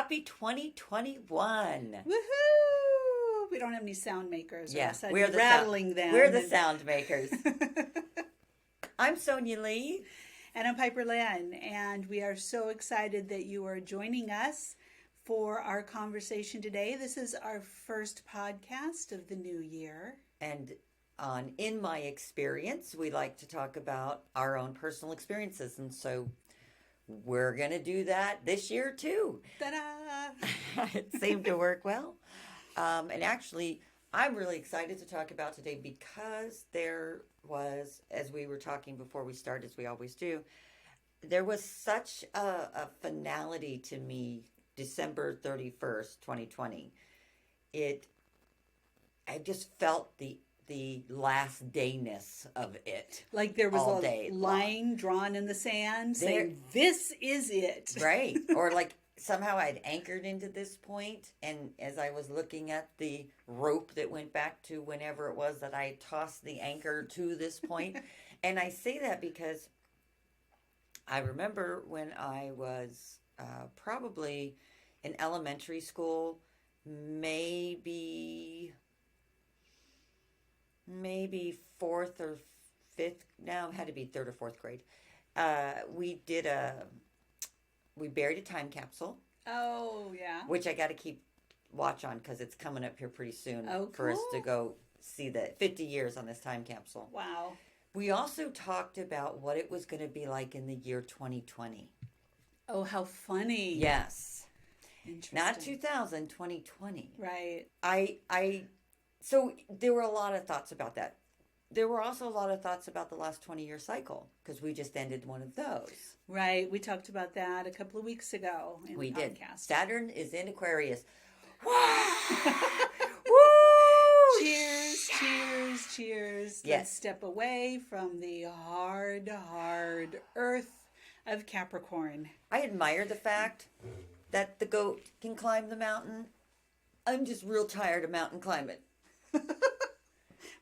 Happy 2021. Woohoo! We don't have any sound makers. Yes, We're rattling them. We're the sound makers. I'm Sonya Lee. And I'm Piperlyne. And we are so excited that you are joining us for our conversation today. This is our first podcast of the new year. And on In My Experience, we like to talk about our own personal experiences. And so we're going to do that this year too. Ta-da! It seemed to work well. And actually, I'm really excited to talk about today because there was, as we were talking before we started, as we always do, there was such a finality to me, December 31st, 2020. I just felt the last dayness of it. Like there was all a day line drawn in the sand saying, this is it. Right. Or like somehow I'd anchored into this point, and as I was looking at the rope that went back to whenever it was that I tossed the anchor to this point. And I say that because I remember when I was probably in elementary school, maybe fourth or fifth. No, it had to be third or fourth grade. We buried a time capsule. Oh, yeah. Which I got to keep watch on because it's coming up here pretty soon for us to cool. go see the 50 years on this time capsule. Wow. We also talked about what it was going to be like in the year 2020. Oh, how funny. Yes. Interesting. Not 2000, 2020. Right. So there were a lot of thoughts about that. There were also a lot of thoughts about the last 20-year cycle because we just ended one of those. Right. We talked about that a couple of weeks ago in We the did. podcast. Saturn is in Aquarius. Woo! Cheers, cheers, cheers. Yes. Let's step away from the hard earth of Capricorn. I admire the fact that the goat can climb the mountain. I'm just real tired of mountain climbing.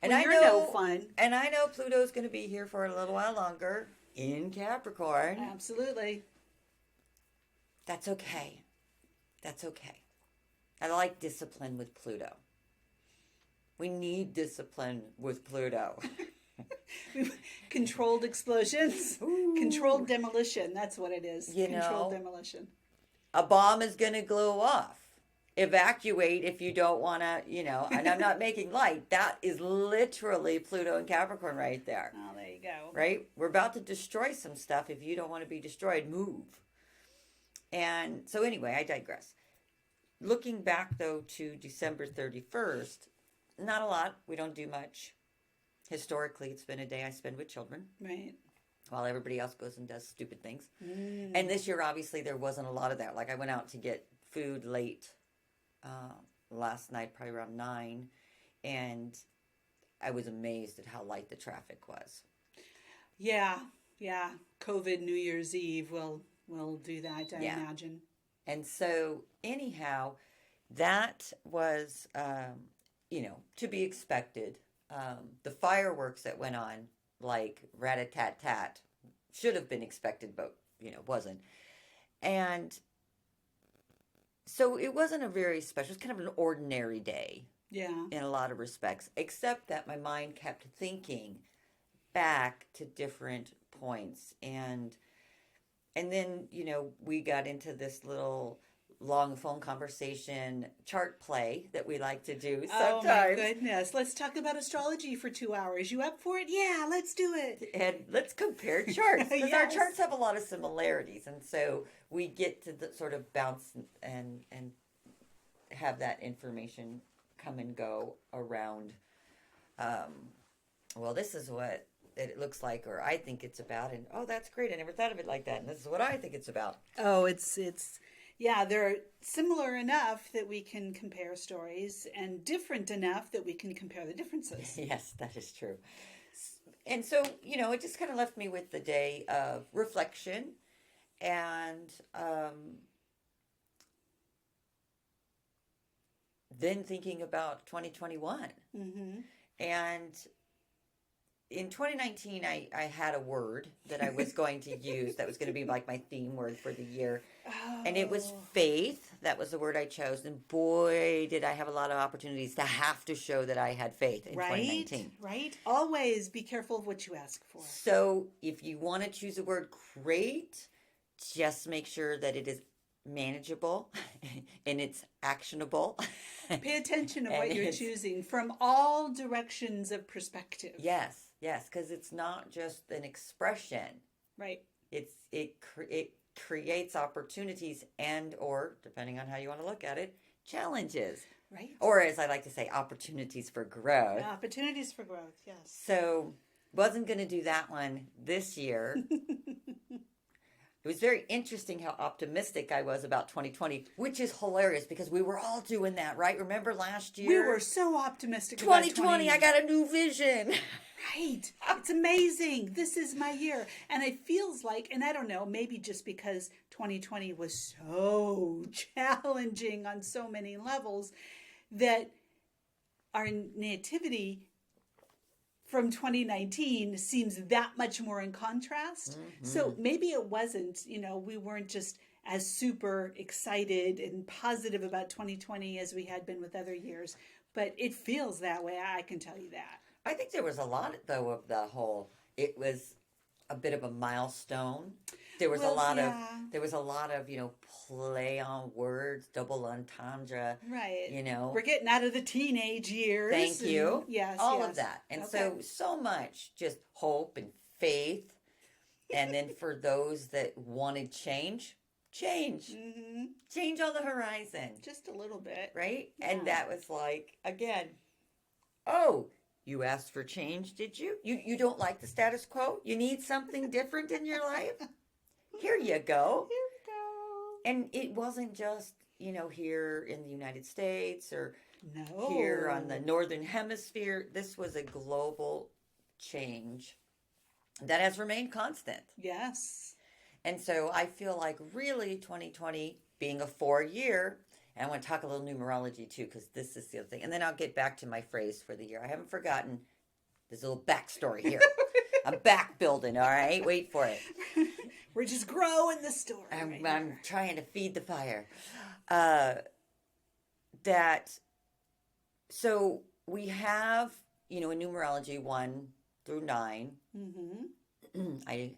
And Well, I you're know, no fun. And I know Pluto's going to be here for a little while longer in Capricorn. Absolutely. That's okay. That's okay. I like discipline with Pluto. We need discipline with Pluto. Controlled explosions. Ooh. Controlled demolition. That's what it is. You Controlled know, demolition. A bomb is going to go off. Evacuate if you don't want to, and I'm not making light. That is literally Pluto and Capricorn right there. Oh, there you go. Right? We're about to destroy some stuff. If you don't want to be destroyed, move. And so anyway, I digress. Looking back, though, to December 31st, not a lot. We don't do much. Historically, it's been a day I spend with children. Right. While everybody else goes and does stupid things. Mm. And this year, obviously, there wasn't a lot of that. Like, I went out to get food late last night, probably around 9, and I was amazed at how light the traffic was. Yeah. COVID New Year's Eve will do that, I imagine. And so, anyhow, that was, to be expected. The fireworks that went on, like rat-a-tat-tat, should have been expected, but, wasn't. And so it wasn't a very special, it was kind of an ordinary day. Yeah. In a lot of respects, except that my mind kept thinking back to different points. And then, we got into this little long phone conversation chart play that we like to do sometimes. Oh my goodness. Let's talk about astrology for 2 hours. You up for it? Yeah, let's do it. And let's compare charts. Because our Yes. charts have a lot of similarities. And so we get to sort of bounce and have that information come and go around. This is what it looks like, or I think it's about. And, that's great. I never thought of it like that. And this is what I think it's about. Oh, they're similar enough that we can compare stories and different enough that we can compare the differences. Yes, that is true. And so, it just kind of left me with the day of reflection and then thinking about 2021. Mm-hmm. And in 2019, I had a word that I was going to use that was going to be like my theme word for the year. And it was Oh, faith. That was the word I chose. And boy, did I have a lot of opportunities to have to show that I had faith in right, 2019. right. Always be careful of what you ask for. So if you want to choose a word, great. Just make sure that it is manageable and it's actionable. Pay attention to And what you're it's, choosing from all directions of perspective. yes, because it's not just an expression. Right, It creates opportunities and or depending on how you want to look at it, challenges. right. Or as I like to say, opportunities for growth. Opportunities for growth, yes. So wasn't going to do that one this year. It was very interesting how optimistic I was about 2020, which is hilarious because we were all doing that, right? Remember last year? We were so optimistic about 2020, I got a new vision. Right. It's amazing. This is my year. And it feels like, and I don't know, maybe just because 2020 was so challenging on so many levels, that our nativity from 2019 seems that much more in contrast. So maybe it wasn't, we weren't just as super excited and positive about 2020 as we had been with other years, but it feels that way. I can tell you that. I think there was a lot, though, of the whole, it was a bit of a milestone. There was Well, a lot yeah. of, play on words, double entendre, Right. you know. We're getting out of the teenage years. Thank you. Yes. All yes. of that. And Okay. so much just hope and faith. And then for those that wanted change, change. Mm-hmm. Change on the horizon. Just a little bit. Right? Yeah. And that was like, again, oh, you asked for change, did you? You don't like the status quo? You need something different in your life? Here you go. Here we go. And it wasn't just, here in the United States or No. here on the Northern Hemisphere. This was a global change that has remained constant. Yes. And so I feel like really 2020 being a 4-year, and I want to talk a little numerology too, because this is the other thing. And then I'll get back to my phrase for the year. I haven't forgotten. There's a little backstory here. I'm back building, all right? Wait for it. We're just growing the story. I'm trying to feed the fire. So we have, in numerology 1 through 9. Mm-hmm. I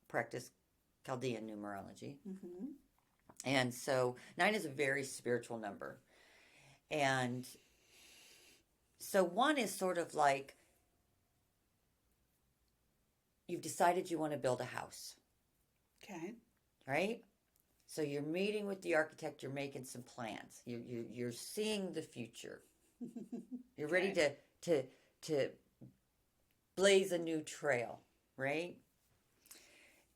practice Chaldean numerology. Mm-hmm. And so 9 is a very spiritual number. And so 1 is sort of like you've decided you want to build a house. Okay. Right? So you're meeting with the architect, you're making some plans. You're seeing the future. You're ready to blaze a new trail, right?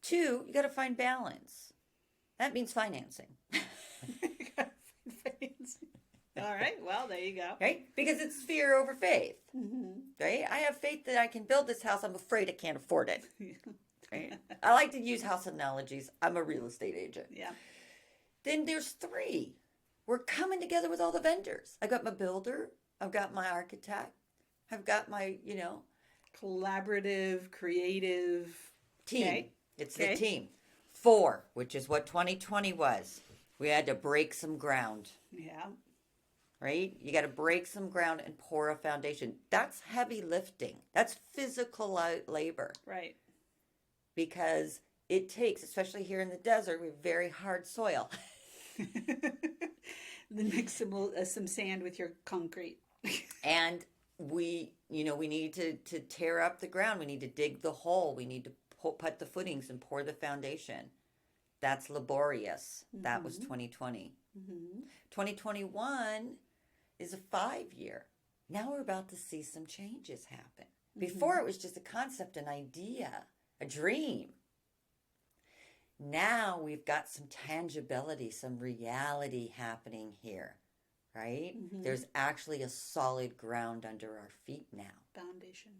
2, you got to find balance. That means financing. All right. Well, there you go. Right? Because it's fear over faith. Mm-hmm. Right? I have faith that I can build this house. I'm afraid I can't afford it. Right? I like to use house analogies. I'm a real estate agent. Yeah. Then there's 3. We're coming together with all the vendors. I've got my builder. I've got my architect. I've got my, Collaborative, creative team. Okay. It's Okay. the team. 4, which is what 2020 was. We had to break some ground. Yeah. Right? You got to break some ground and pour a foundation. That's heavy lifting. That's physical labor. Right. Because it takes, especially here in the desert, we have very hard soil. Then mix some sand with your concrete. And we need to tear up the ground. We need to dig the hole. We need to put the footings and pour the foundation. That's laborious. Mm-hmm. That was 2020. Mm-hmm. 2021 is a 5-year. Now we're about to see some changes happen. Before it was just a concept, an idea, a dream. Now we've got some tangibility, some reality happening here, right? Mm-hmm. There's actually a solid ground under our feet now. Foundation.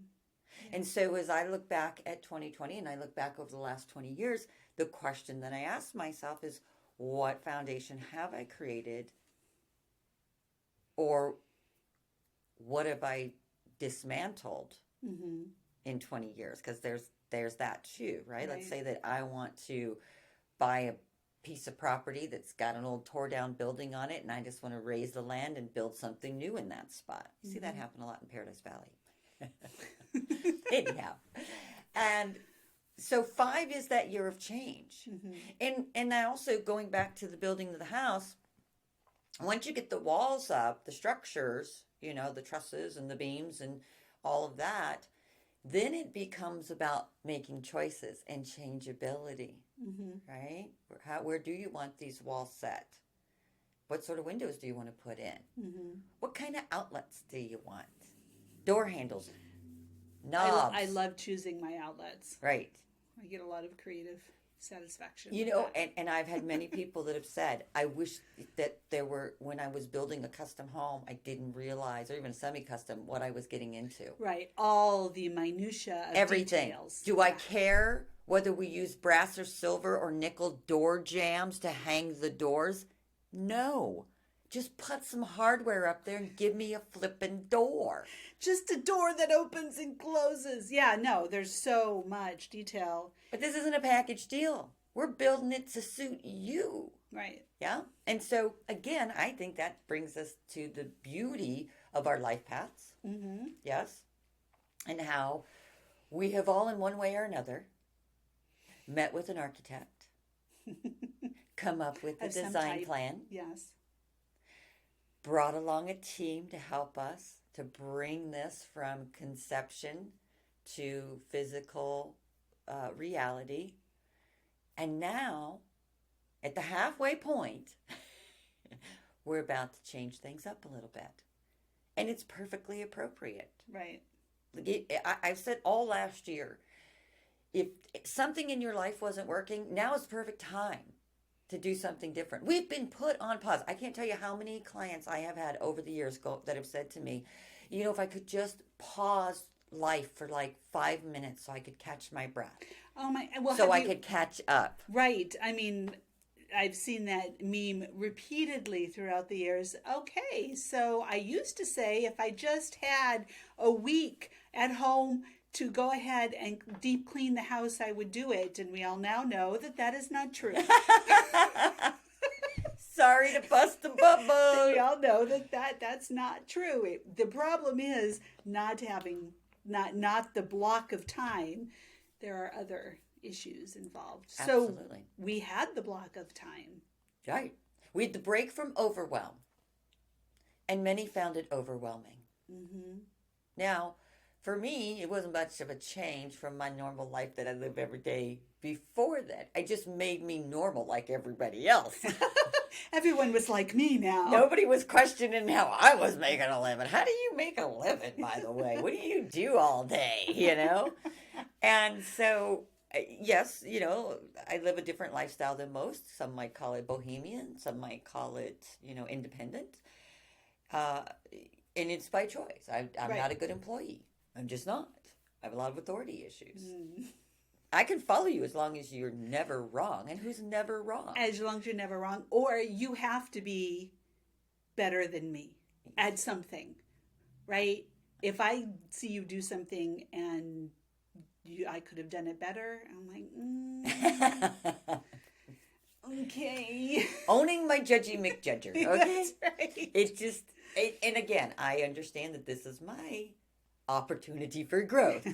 Yeah. And so as I look back at 2020 and I look back over the last 20 years, the question that I ask myself is, what foundation have I created? Or what have I dismantled Mm-hmm. in 20 years, because there's that too, right? Let's Right. say that I want to buy a piece of property that's got an old tore down building on it, and I just want to raise the land and build something new in that spot. You see that Mm-hmm. happen a lot in Paradise Valley. Anyhow, and so 5 is that year of change. Mm-hmm. And I also, going back to the building of the house, once you get the walls up, the structures, the trusses and the beams and all of that, then it becomes about making choices and changeability, Mm-hmm. right? Where do you want these walls set? What sort of windows do you want to put in? Mm-hmm. What kind of outlets do you want? Door handles, I knobs. love choosing my outlets. Right. I get a lot of creative satisfaction. You with know, that. and I've had many people that have said, I wish that when I was building a custom home, I didn't realize, or even semi-custom, what I was getting into. Right, all the minutia of Everything. details. Do I care whether we use brass or silver or nickel door jambs to hang the doors? No. Just put some hardware up there and give me a flippin' door. Just a door that opens and closes. Yeah, no, there's so much detail. But this isn't a package deal. We're building it to suit you. Right. Yeah. And so, again, I think that brings us to the beauty of our life paths. Mm-hmm. Yes. And how we have all, in one way or another, met with an architect, come up with a Of some design type. plan, Yes. brought along a team to help us to bring this from conception to physical reality. And now, at the halfway point, we're about to change things up a little bit. And it's perfectly appropriate. Right. I've said all last year, if something in your life wasn't working, now is the perfect time to do something different. We've been put on pause. I can't tell you how many clients I have had over the years that have said to me, if I could just pause life for like 5 minutes so I could catch my breath. Oh my! Well, so I could catch up. Right. I mean, I've seen that meme repeatedly throughout the years. Okay, so I used to say if I just had a week at home to go ahead and deep clean the house, I would do it. And we all now know that that is not true. Sorry to bust the bubble. We all know that that's not true. The problem is not having not the block of time. There are other issues involved. Absolutely. So we had the block of time. Right. We had the break from overwhelm. And many found it overwhelming. Mm-hmm. Now, for me, it wasn't much of a change from my normal life that I live every day before that. It just made me normal like everybody else. Everyone was like me now. Nobody was questioning how I was making a living. How do you make a living, by the way? What do you do all day, And so, yes, I live a different lifestyle than most. Some might call it bohemian. Some might call it, independent. And it's by choice. I'm Right. not a good employee. I'm just not. I have a lot of authority issues. Mm. I can follow you as long as you're never wrong. And who's never wrong? As long as you're never wrong. Or you have to be better than me at something, right? If I see you do something and I could have done it better, I'm like, okay. Owning my judgy McJudger, okay? That's right. It just, and again, I understand that this is my opportunity for growth.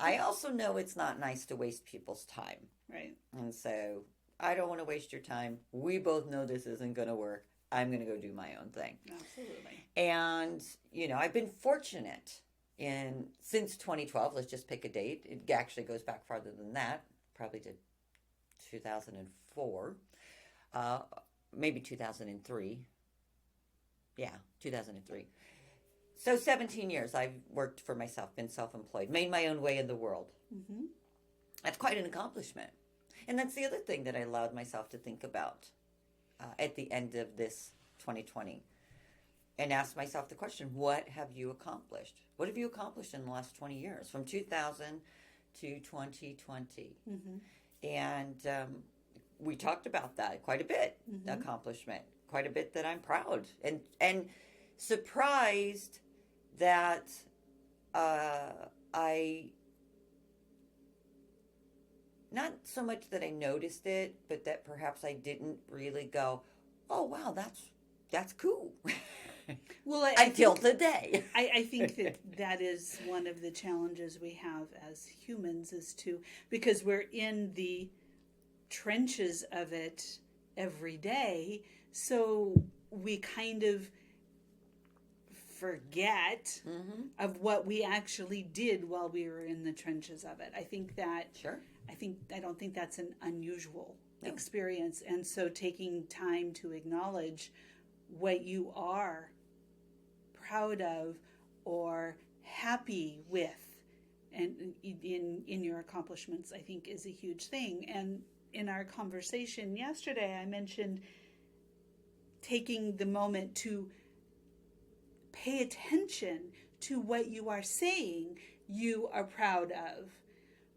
I also know it's not nice to waste people's time. Right. And so I don't want to waste your time. We both know this isn't going to work. I'm going to go do my own thing. Absolutely. And, I've been fortunate since 2012, let's just pick a date. It actually goes back farther than that, probably to 2004, maybe 2003. Yeah, 2003. So 17 years I've worked for myself, been self-employed, made my own way in the world. Mm-hmm. That's quite an accomplishment. And that's the other thing that I allowed myself to think about at the end of this 2020 and ask myself the question, what have you accomplished? What have you accomplished in the last 20 years from 2000 to 2020? Mm-hmm. And we talked about that quite a bit, Mm-hmm. accomplishment, quite a bit that I'm proud and surprised that so much that I noticed it, but that perhaps I didn't really go, oh wow, that's cool. Well, Until today. I think that that is one of the challenges we have as humans is to, because we're in the trenches of it every day, so we kind of forget of what we actually did while we were in the trenches of it. I think that Sure. I don't think that's an unusual No. experience. And so taking time to acknowledge what you are proud of or happy with and in your accomplishments, I think is a huge thing. And in our conversation yesterday, I mentioned taking the moment to pay attention to what you are saying you are proud of,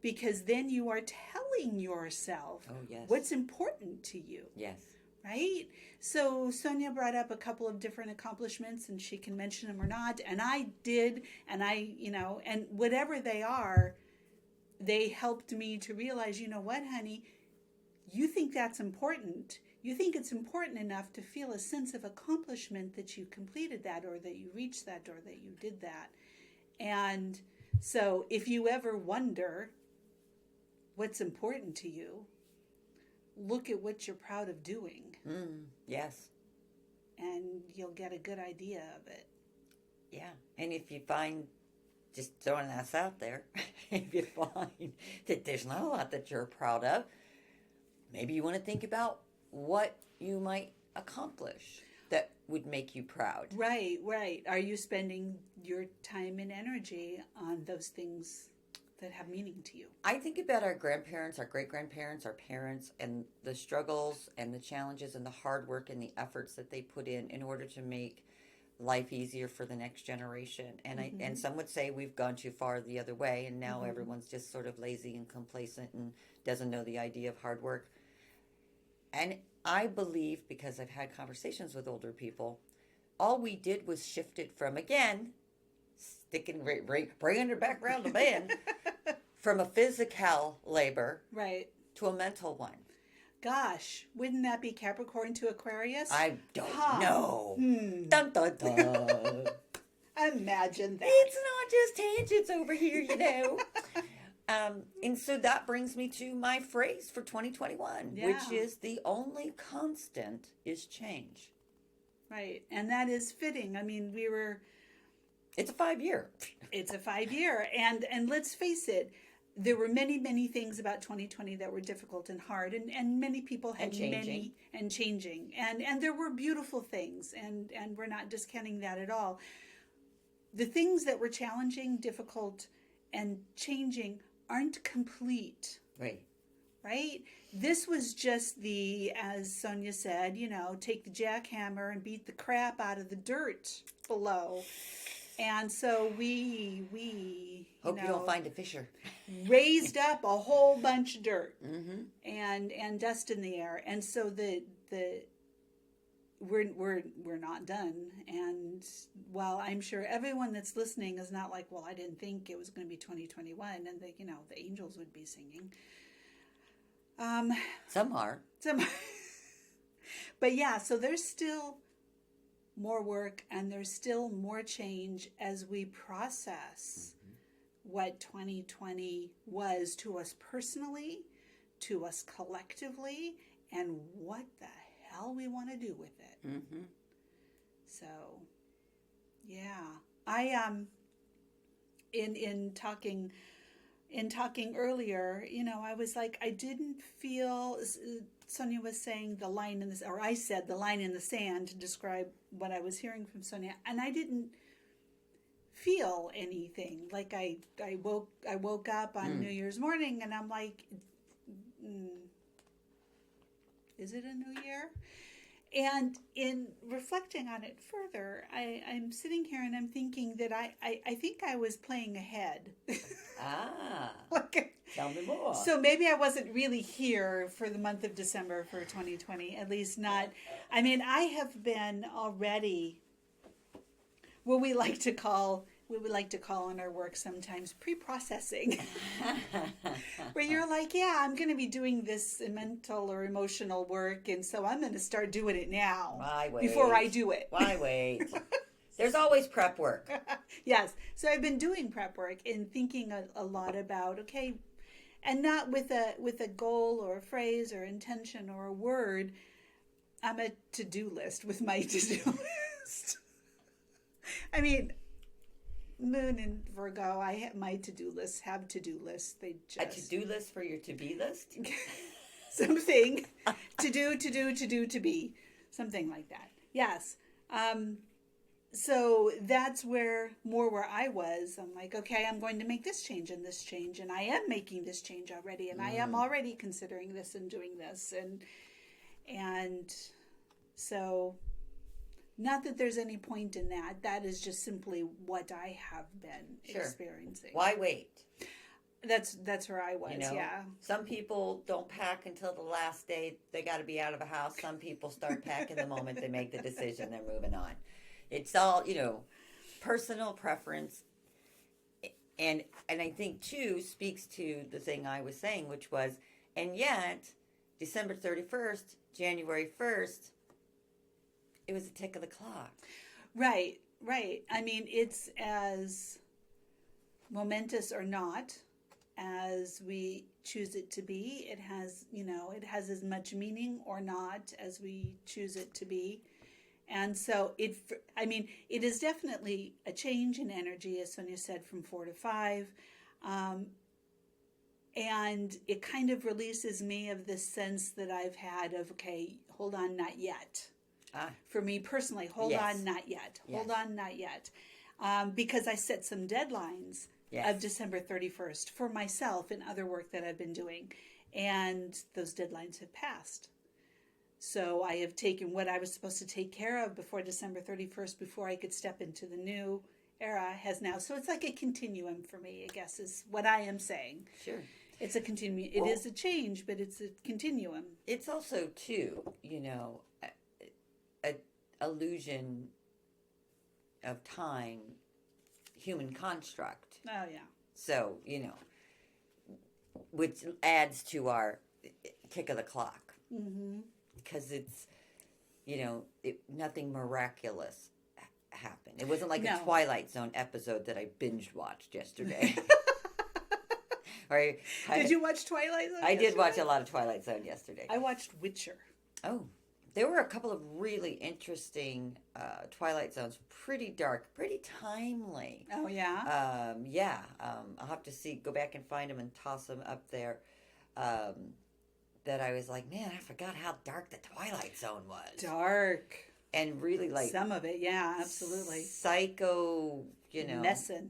because then you are telling yourself what's important to you. Yes. Right? So Sonya brought up a couple of different accomplishments, and she can mention them or not, and I did, and and whatever they are, they helped me to realize, you know what, honey, you think that's important. You think it's important enough to feel a sense of accomplishment that you completed that, or that you reached that, or that you did that. And so if you ever wonder what's important to you, look at what you're proud of doing. Yes. And you'll get a good idea of it. Yeah. And if you find, just throwing this out there, if you find that there's not a lot that you're proud of, maybe you want to think about what you might accomplish that would make you proud. Right, right. Are you spending your time and energy on those things that have meaning to you? I think about our grandparents, our great-grandparents, our parents, and the struggles and the challenges and the hard work and the efforts that they put in order to make life easier for the next generation. And and some would say we've gone too far the other way, and now everyone's just sort of lazy and complacent and doesn't know the idea of hard work. And I believe, because I've had conversations with older people, all we did was shift it from, again, bringing it back around the bend, from a physical labor to a mental one. Gosh, wouldn't that be Capricorn to Aquarius? I don't know. Dun, dun, dun. Imagine that. It's not just tangents over here, you know. And so that brings me to my phrase for 2021, which is the only constant is change. Right. And that is fitting. I mean, It's a 5-year. It's a 5-year. And let's face it, there were many, many things about 2020 that were difficult and hard. And many people had changing. And there were beautiful things. And we're not discounting that at all. The things that were challenging, difficult, and changing aren't complete. Right? This was just as Sonya said, take the jackhammer and beat the crap out of the dirt below. And so we hope you don't find a fissure. Raised up a whole bunch of dirt and dust in the air. And so we're not done. And while I'm sure everyone that's listening is not like, well, I didn't think it was going to be 2021, and the angels would be singing. Some are. But yeah, so there's still more work and there's still more change as we process what 2020 was to us personally, to us collectively, and what the hell we want to do with it. So, yeah, I in talking earlier, I was like, I didn't feel. Sonya was saying the line in this, or I said the line in the sand to describe what I was hearing from Sonya, and I didn't feel anything. Like I woke up on New Year's morning, and I'm like, is it a new year? And in reflecting on it further, I'm sitting here and I'm thinking that I think I was playing ahead. Tell me more. So maybe I wasn't really here for the month of December for 2020, at least not. I mean, I have been already what we like to call we would like to call in our work sometimes pre-processing, where you're like, yeah, I'm going to be doing this mental or emotional work, and so I'm going to start doing it now. Why wait? Before I do it. Why wait? There's always prep work. Yes. So I've been doing prep work and thinking a lot about, okay, and not with a goal or a phrase or intention or a word. I'm a to-do list with my to-do list. I mean, Moon and Virgo, I have my to-do lists have to-do lists. They just A to-do list for your to-be list? something to do, to be, something like that. Yes. So that's where I was. I'm like, okay, I'm going to make this change and this change, and I am making this change already, and I am already considering this and doing this, and so, not that there's any point in that. That is just simply what I have been experiencing. Why wait? That's where I was. Yeah. Some people don't pack until the last day they got to be out of a house. Some people start packing the moment they make the decision. They're moving on. It's all, personal preference. And I think, too, speaks to the thing I was saying, which was, and yet, December 31st, January 1st, it was a tick of the clock. Right. I mean, it's as momentous or not as we choose it to be. It has, it has as much meaning or not as we choose it to be. And so it is definitely a change in energy, as Sonya said, from 4 to 5. And it kind of releases me of this sense that I've had of, okay, hold on, not yet. For me personally, hold on, not yet. Hold on, not yet. Because I set some deadlines of December 31st for myself and other work that I've been doing. And those deadlines have passed. So I have taken what I was supposed to take care of before December 31st, before I could step into the new era, has now. So it's like a continuum for me, I guess, is what I am saying. Sure. It's a continuum. It is a change, but it's a continuum. It's also, too, an illusion of time, human construct. Oh, yeah. So, which adds to our tick of the clock. Mm-hmm. Because it's, nothing miraculous happened. It wasn't like a Twilight Zone episode that I binge watched yesterday. Did you watch Twilight Zone? I did watch a lot of Twilight Zone yesterday. I watched Witcher. Oh, there were a couple of really interesting Twilight Zones. Pretty dark, pretty timely. Oh, yeah? I'll have to go back and find them and toss them up there. That I was like, man, I forgot how dark the Twilight Zone was. Dark. And really some of it, yeah, absolutely. Psycho, messing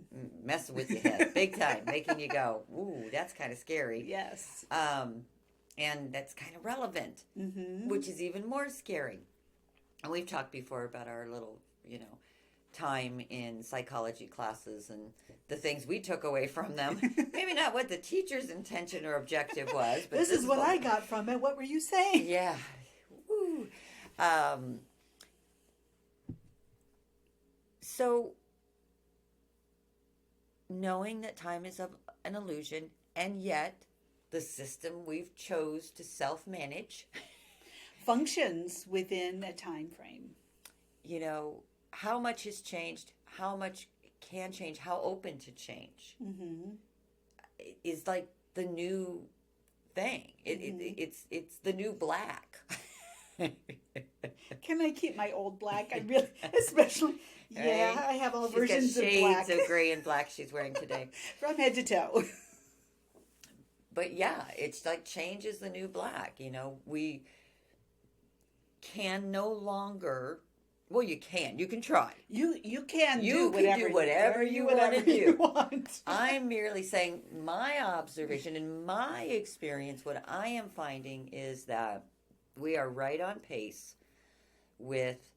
with your head, big time, making you go, ooh, that's kind of scary. Yes. And that's kind of relevant, which is even more scary. And we've talked before about our little, time in psychology classes and the things we took away from them. Maybe not what the teacher's intention or objective was, but this is what I got from it. What were you saying? Yeah. Woo. So, knowing that time is an illusion, and yet the system we've chose to self-manage functions within a time frame. How much has changed, how much can change, how open to change is like the new thing. It's the new black. Can I keep my old black? I really, especially, yeah, right? I have all versions of black. Shades of gray and black she's wearing today. From head to toe. But yeah, it's like change is the new black. We can no longer... Well, you can. You can try. You can do whatever you want to do. I'm merely saying my observation and my experience, what I am finding is that we are right on pace with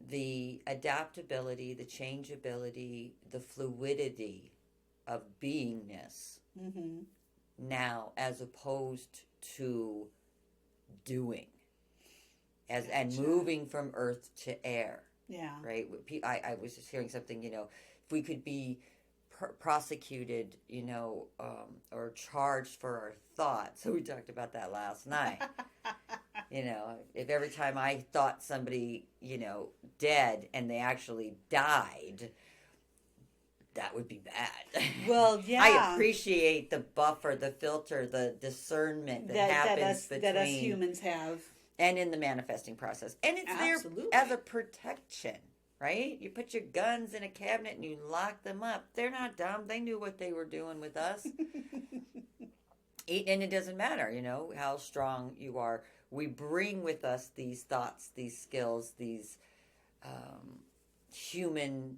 the adaptability, the changeability, the fluidity of beingness now as opposed to doing. And moving from earth to air. Yeah. Right? I was just hearing something, we could be prosecuted, or charged for our thoughts. So we talked about that last night. If every time I thought somebody, dead and they actually died, that would be bad. Well, yeah. I appreciate the buffer, the filter, the discernment that happens between that us humans have. And in the manifesting process. And it's Absolutely. there as a protection, right? You put your guns in a cabinet and you lock them up. They're not dumb. They knew what they were doing with us. And it doesn't matter, how strong you are. We bring with us these thoughts, these skills, these human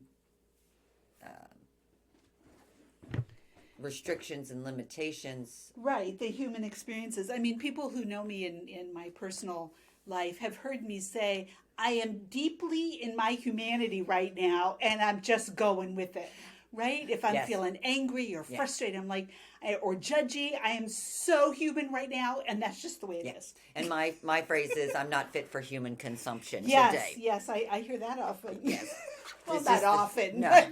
restrictions and limitations. Right, the human experiences. I mean, people who know me in my personal life have heard me say, I am deeply in my humanity right now, and I'm just going with it. Right? If I'm feeling angry or frustrated, I'm like, or judgy, I am so human right now, and that's just the way it is. And my phrase is, I'm not fit for human consumption yes, today. Yes, I hear that often. Yes. Well, not often. No.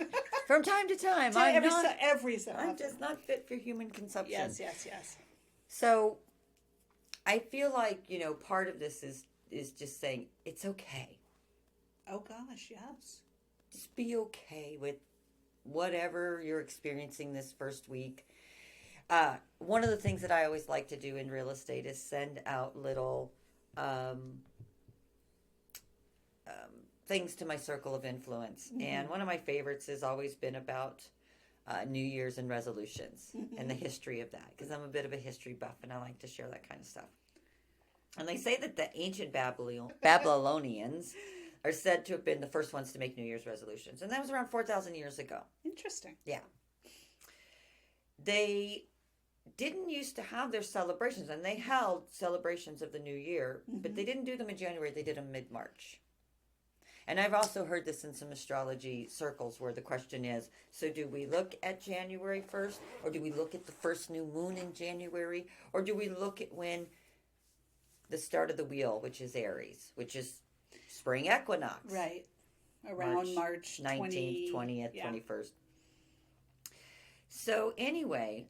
From time to time. Every so often. I'm just not fit for human consumption. Yes. So I feel like, part of this is just saying, it's okay. Oh, gosh, yes. Just be okay with whatever you're experiencing this first week. One of the things that I always like to do in real estate is send out little things to my circle of influence. Mm-hmm. And one of my favorites has always been about New Year's and resolutions and the history of that, because I'm a bit of a history buff and I like to share that kind of stuff. And they say that the ancient Babylonians are said to have been the first ones to make New Year's resolutions. And that was around 4,000 years ago. Interesting. Yeah. They didn't used to have their celebrations, and they held celebrations of the new year, but they didn't do them in January. They did them mid-March. And I've also heard this in some astrology circles where the question is, so do we look at January 1st, or do we look at the first new moon in January, or do we look at when the start of the wheel, which is Aries, which is spring equinox. Right. Around March 19th, 20th, 21st. So anyway,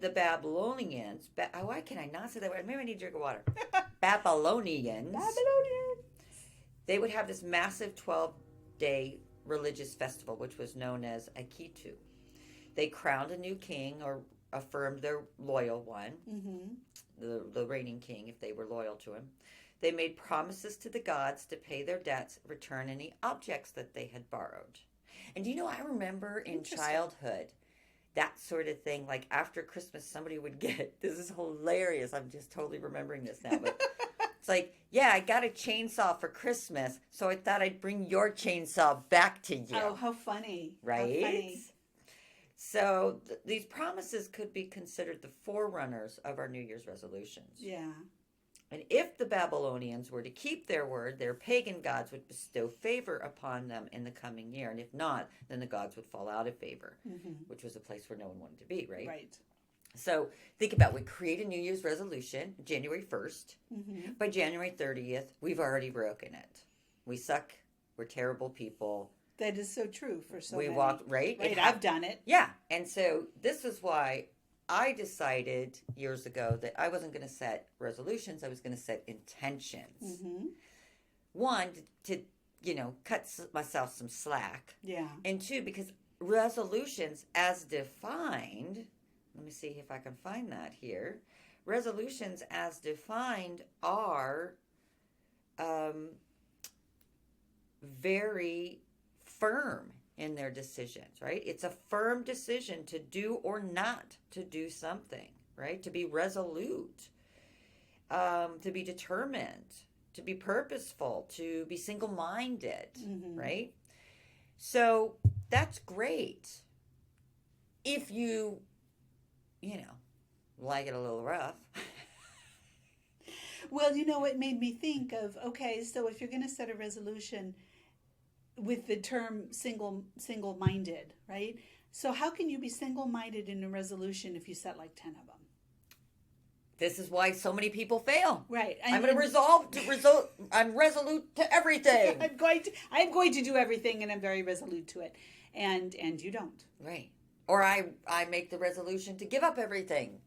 the Babylonians, why can I not say that word? Maybe I need a drink of water. Babylonians. They would have this massive 12-day religious festival, which was known as Akitu. They crowned a new king or affirmed their loyal one, the reigning king, if they were loyal to him. They made promises to the gods to pay their debts, return any objects that they had borrowed. And I remember in childhood, that sort of thing, like after Christmas, somebody would get, this is hilarious, I'm just totally remembering this now, but it's like, yeah, I got a chainsaw for Christmas, so I thought I'd bring your chainsaw back to you. Oh, how funny. Right? How funny. So these promises could be considered the forerunners of our New Year's resolutions. Yeah. And if the Babylonians were to keep their word, their pagan gods would bestow favor upon them in the coming year. And if not, then the gods would fall out of favor, which was a place where no one wanted to be, right? Right. So think about, we create a New Year's resolution, January 1st. By January 30th, we've already broken it. We suck. We're terrible people. That is so true for so many. We walked, right? Right, I've done it. Yeah. And so this is why I decided years ago that I wasn't going to set resolutions. I was going to set intentions. One, to cut myself some slack. Yeah. And two, because resolutions as defined, let me see if I can find that here. Resolutions as defined are very firm in their decisions, right? It's a firm decision to do or not to do something, right? To be resolute, to be determined, to be purposeful, to be single-minded, right? So that's great. If you like it a little rough. Well, it made me think of, okay, so if you're going to set a resolution with the term single-minded, right? So how can you be single-minded in a resolution if you set like 10 of them? This is why so many people fail. Right. I'm resolute to everything. I'm going to do everything, and I'm very resolute to it. and you don't. Right. Or I make the resolution to give up everything,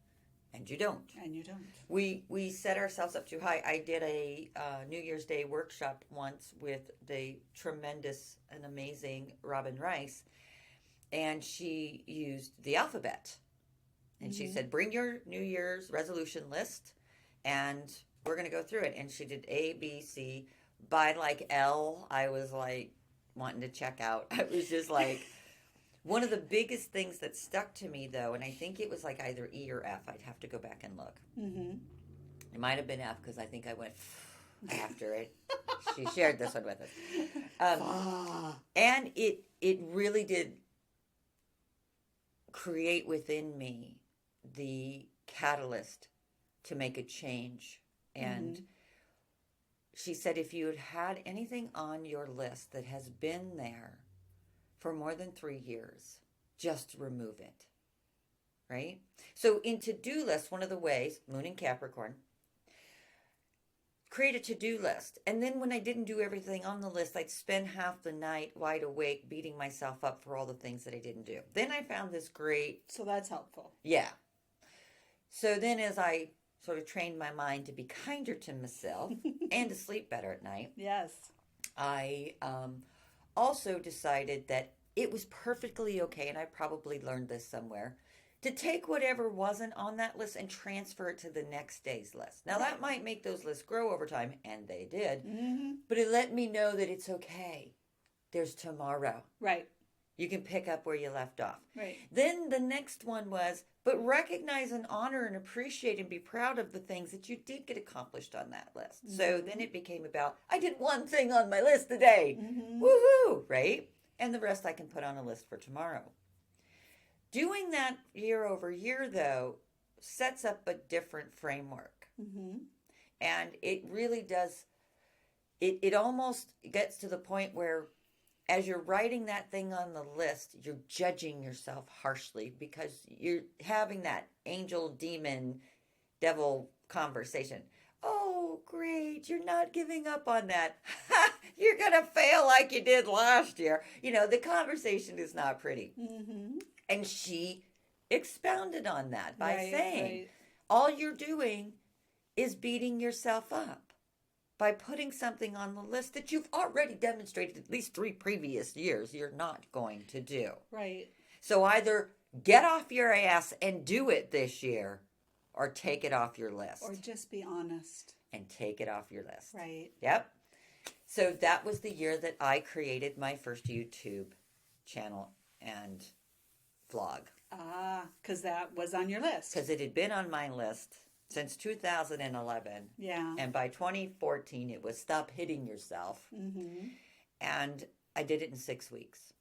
and you don't. And you don't. We set ourselves up too high. I did a New Year's Day workshop once with the tremendous and amazing Robin Rice, and she used the alphabet. And she said, bring your New Year's resolution list, and we're going to go through it. And she did A, B, C. By like L, I was like wanting to check out. I was just like, one of the biggest things that stuck to me, though, and I think it was like either E or F. I'd have to go back and look. Mm-hmm. It might have been F because I think I went after it. She shared this one with us. And it really did create within me the catalyst to make a change. And she said, if you had had anything on your list that has been there for more than 3 years, just remove it. Right? So in to-do lists, one of the ways, Moon in Capricorn, create a to-do list. And then when I didn't do everything on the list, I'd spend half the night wide awake beating myself up for all the things that I didn't do. Then I found this great... So that's helpful. Yeah. So then as I sort of trained my mind to be kinder to myself and to sleep better at night, yes, I also decided that it was perfectly okay, and I probably learned this somewhere, to take whatever wasn't on that list and transfer it to the next day's list. Now, that might make those lists grow over time, and they did, but it let me know that it's okay. There's tomorrow. Right. You can pick up where you left off. Right. Then the next one was, but recognize and honor and appreciate and be proud of the things that you did get accomplished on that list. So then it became about, I did one thing on my list today. Woohoo! Right? And the rest I can put on a list for tomorrow. Doing that year over year, though, sets up a different framework. And it really does, it almost gets to the point where as you're writing that thing on the list, you're judging yourself harshly because you're having that angel, demon, devil conversation. Oh, great. You're not giving up on that. You're going to fail like you did last year. You know, the conversation is not pretty. And she expounded on that by saying, all you're doing is beating yourself up by putting something on the list that you've already demonstrated at least 3 previous years you're not going to do. Right. So either get off your ass and do it this year, or take it off your list. Or just be honest. And take it off your list. Right. Yep. So that was the year that I created my first YouTube channel and vlog. Ah, because that was on your list. Because it had been on my list since 2011. Yeah. And by 2014, it was Stop Hitting Yourself. And I did it in 6 weeks.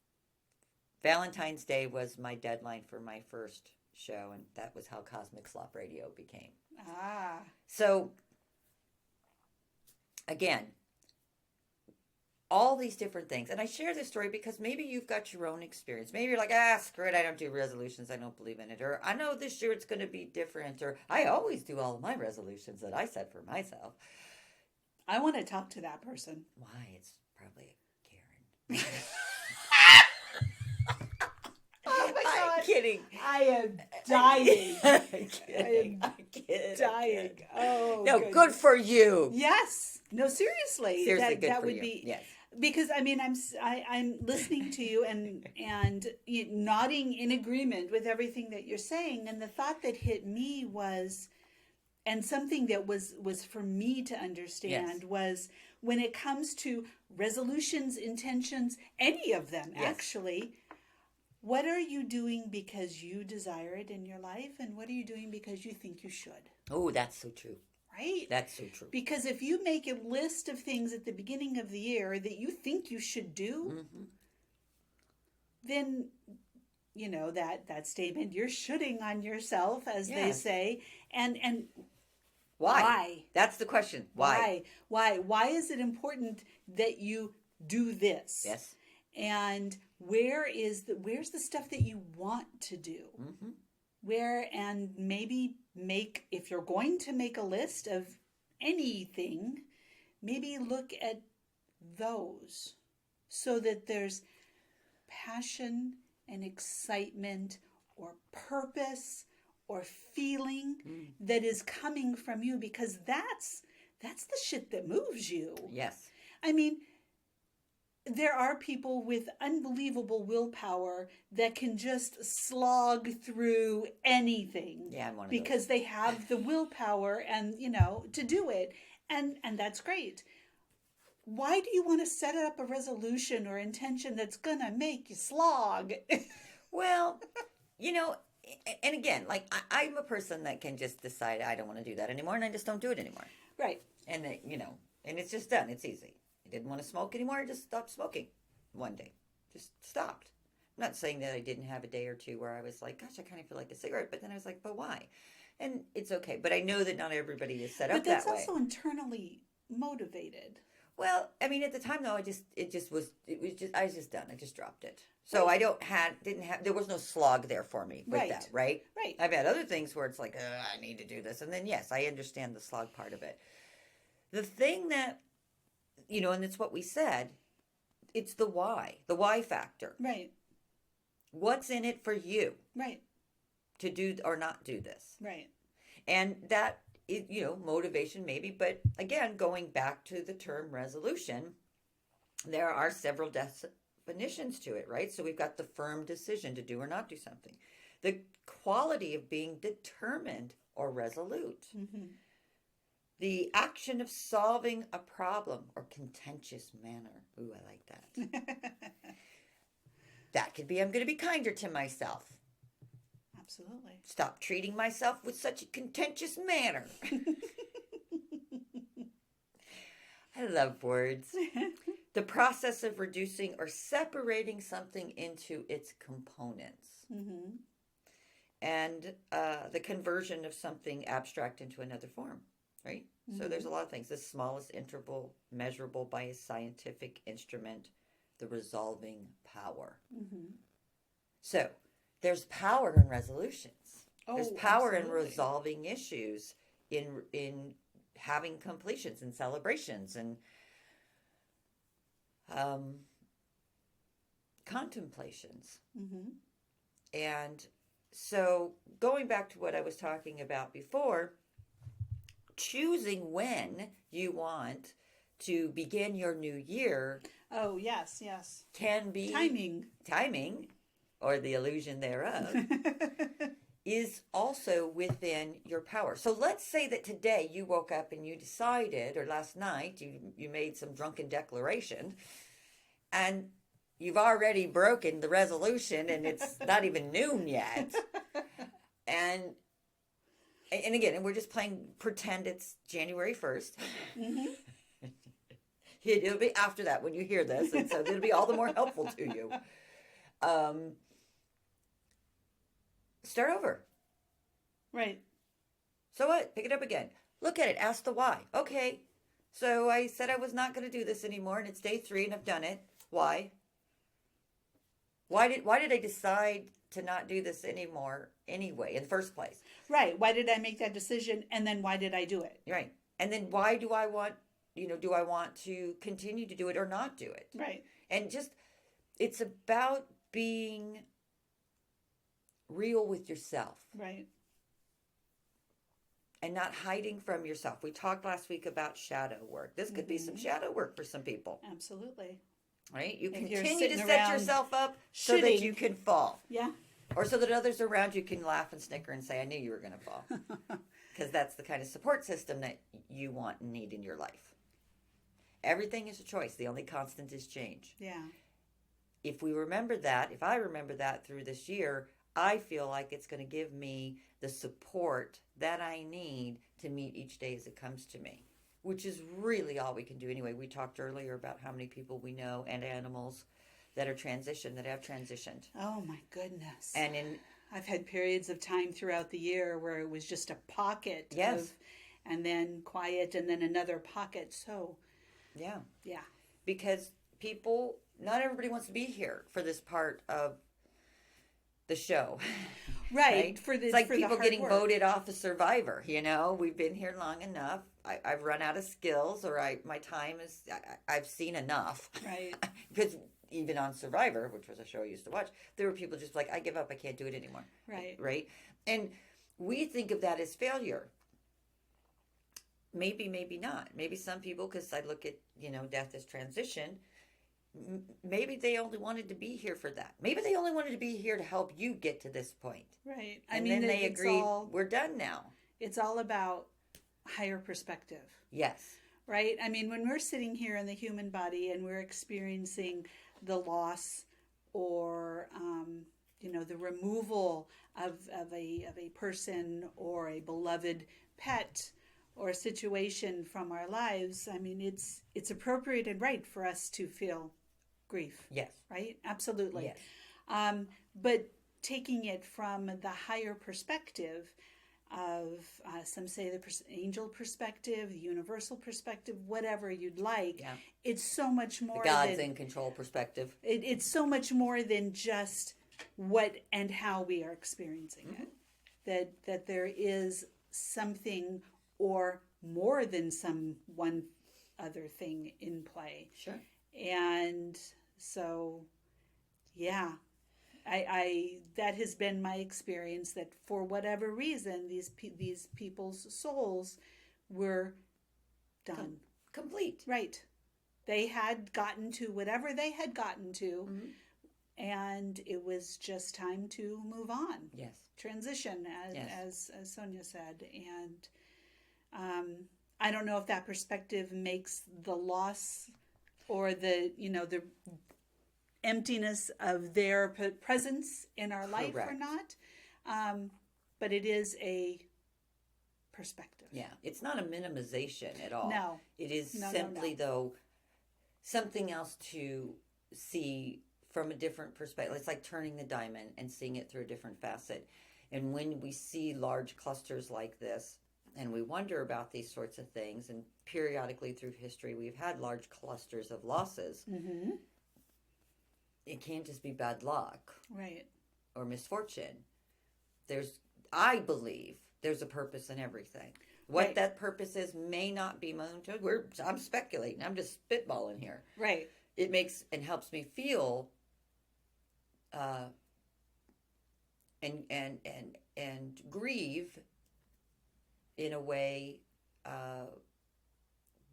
Valentine's Day was my deadline for my first show, and that was how Cosmic Slop Radio became. Ah. So, again, all these different things. And I share this story because maybe you've got your own experience. Maybe you're like, screw it, I don't do resolutions, I don't believe in it. Or I know this year it's going to be different. Or I always do all of my resolutions that I set for myself. I want to talk to that person. Why? It's probably a Karen. Oh my God. I'm kidding. I am dying. I'm kidding. I'm kidding. Dying. Oh, no, good for you. Yes. No, seriously. Seriously, good that for would you. be. Yes. Because I'm listening to you and nodding in agreement with everything that you're saying, and the thought that hit me was, and something that was for me to understand was, when it comes to resolutions, intentions, any of them actually, what are you doing because you desire it in your life, and what are you doing because you think you should? Oh, that's so true. Right? That's so true. Because if you make a list of things at the beginning of the year that you think you should do, then, you know, that statement, you're shooting on yourself, as they say. And why? That's the question. Why? Why is it important that you do this? Yes. And where's the stuff that you want to do? And maybe if you're going to make a list of anything, maybe look at those so that there's passion and excitement or purpose or feeling that is coming from you, because that's the shit that moves you. Yes. I mean, there are people with unbelievable willpower that can just slog through anything. Yeah, I'm one of because those. they have the willpower and, to do it. And that's great. Why do you want to set up a resolution or intention that's going to make you slog? Well, and again, like I'm a person that can just decide I don't want to do that anymore, and I just don't do it anymore. Right. And and it's just done. It's easy. I didn't want to smoke anymore. I just stopped smoking one day. Just stopped. I'm not saying that I didn't have a day or two where I was like, gosh, I kind of feel like a cigarette, but then I was like, but why? And it's okay. But I know that not everybody is set up But that's that way. also internally motivated. Well, I mean, at the time though, I was just done. I just dropped it. So I there was no slog there for me with that, right? Right. I've had other things where it's like, I need to do this. And then, yes, I understand the slog part of it. The thing that, and it's what we said, it's the why factor. Right. What's in it for you? Right. To do or not do this? Right. And that is, motivation maybe. But again, going back to the term resolution, there are several definitions to it, right? So we've got the firm decision to do or not do something. The quality of being determined or resolute. Mm-hmm. The action of solving a problem or contentious manner. Ooh, I like that. That could be, I'm going to be kinder to myself. Absolutely. Stop treating myself with such a contentious manner. I love words. The process of reducing or separating something into its components. Mm-hmm. And the conversion of something abstract into another form, right? Mm-hmm. So there's a lot of things. The smallest interval measurable by a scientific instrument, the resolving power. Mm-hmm. So there's power in resolutions. There's power in resolving issues, in having completions and celebrations and contemplations. Mm-hmm. And so going back to what I was talking about before, choosing when you want to begin your new year. Oh, yes, yes. Can be timing, or the illusion thereof, is also within your power. So let's say that today you woke up and you decided, or last night you made some drunken declaration, and you've already broken the resolution, and it's not even noon yet. And again, we're just playing pretend it's January 1st. Mm-hmm. It'll be after that when you hear this, and so it'll be all the more helpful to you. Start over. Right. So what? Pick it up again. Look at it. Ask the why. Okay. So I said I was not going to do this anymore, and it's day 3, and I've done it. Why? Why did I decide to not do this anymore anyway in the first place? Right. Why did I make that decision, and then why did I do it? Right. And then why do I want, do I want to continue to do it or not do it? Right. And just, it's about being real with yourself. Right. And not hiding from yourself. We talked last week about shadow work. This could be some shadow work for some people. Absolutely. Right? You continue to set yourself up so that you can fall. Yeah. Or so that others around you can laugh and snicker and say, I knew you were going to fall. Because that's the kind of support system that you want and need in your life. Everything is a choice. The only constant is change. Yeah. If I remember that through this year, I feel like it's going to give me the support that I need to meet each day as it comes to me, which is really all we can do anyway. We talked earlier about how many people we know and animals that have transitioned. Oh my goodness. And I've had periods of time throughout the year where it was just a pocket and then quiet and then another pocket. So yeah. Yeah. Because not everybody wants to be here for this part of the show. Right. It's like people getting voted off a survivor. We've been here long enough. I've run out of skills, or my time is, I've seen enough. Right. Because even on Survivor, which was a show I used to watch, there were people just like, I give up, I can't do it anymore. Right. Right? And we think of that as failure. Maybe, maybe not. Maybe some people, because I look at, death as transition, maybe they only wanted to be here for that. Maybe they only wanted to be here to help you get to this point. Right. And then they agreed, we're done now. It's all about higher perspective. Yes. Right? I mean, when we're sitting here in the human body and we're experiencing the loss or, the removal of a person or a beloved pet or a situation from our lives, I mean, it's appropriate and right for us to feel grief. Yes. Right? Absolutely. Yes. But taking it from the higher perspective of, some say the angel perspective, the universal perspective, whatever you'd like, Yeah. it's so much more the God's in control perspective. It's so much more than just what and how we are experiencing it. That there is something or more than one other thing in play. Sure. And so, yeah, I that has been my experience, that for whatever reason, these people's souls were done. Complete. Right. They had gotten to whatever they had gotten to, and it was just time to move on. Yes. Transition, Yes. as Sonya said. And I don't know if that perspective makes the loss or the emptiness of their presence in our life or not. But it is a perspective. Yeah. It's not a minimization at all. No. It is No, simply, though, something else to see from a different perspective. It's like turning the diamond and seeing it through a different facet. And when we see large clusters like this, and we wonder about these sorts of things, and periodically through history, we've had large clusters of losses. Mm-hmm. It can't just be bad luck. Right. Or misfortune. I believe there's a purpose in everything. What that purpose is may not be my own choice. I'm speculating. I'm just spitballing here. Right. It makes and helps me feel and grieve in a way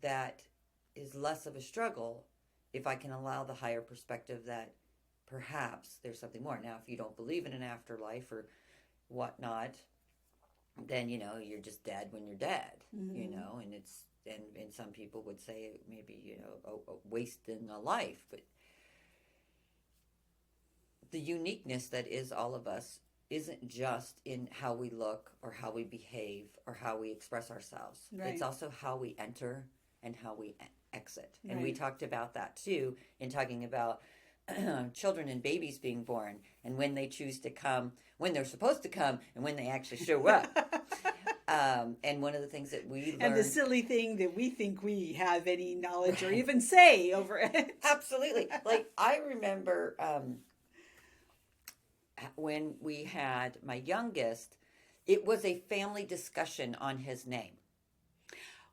that is less of a struggle if I can allow the higher perspective that perhaps there's something more. Now, if you don't believe in an afterlife or whatnot, then you're just dead when you're dead. And it's and some people would say maybe a waste in a life, but the uniqueness that is all of us isn't just in how we look or how we behave or how we express ourselves. Right. It's also how we enter and how we exit. Right. And we talked about that too in talking about children and babies being born and when they choose to come, when they're supposed to come, and when they actually show up. And one of the things that we learned... And the silly thing that we think we have any knowledge or even say over it. Absolutely. Like, I remember when we had my youngest, it was a family discussion on his name.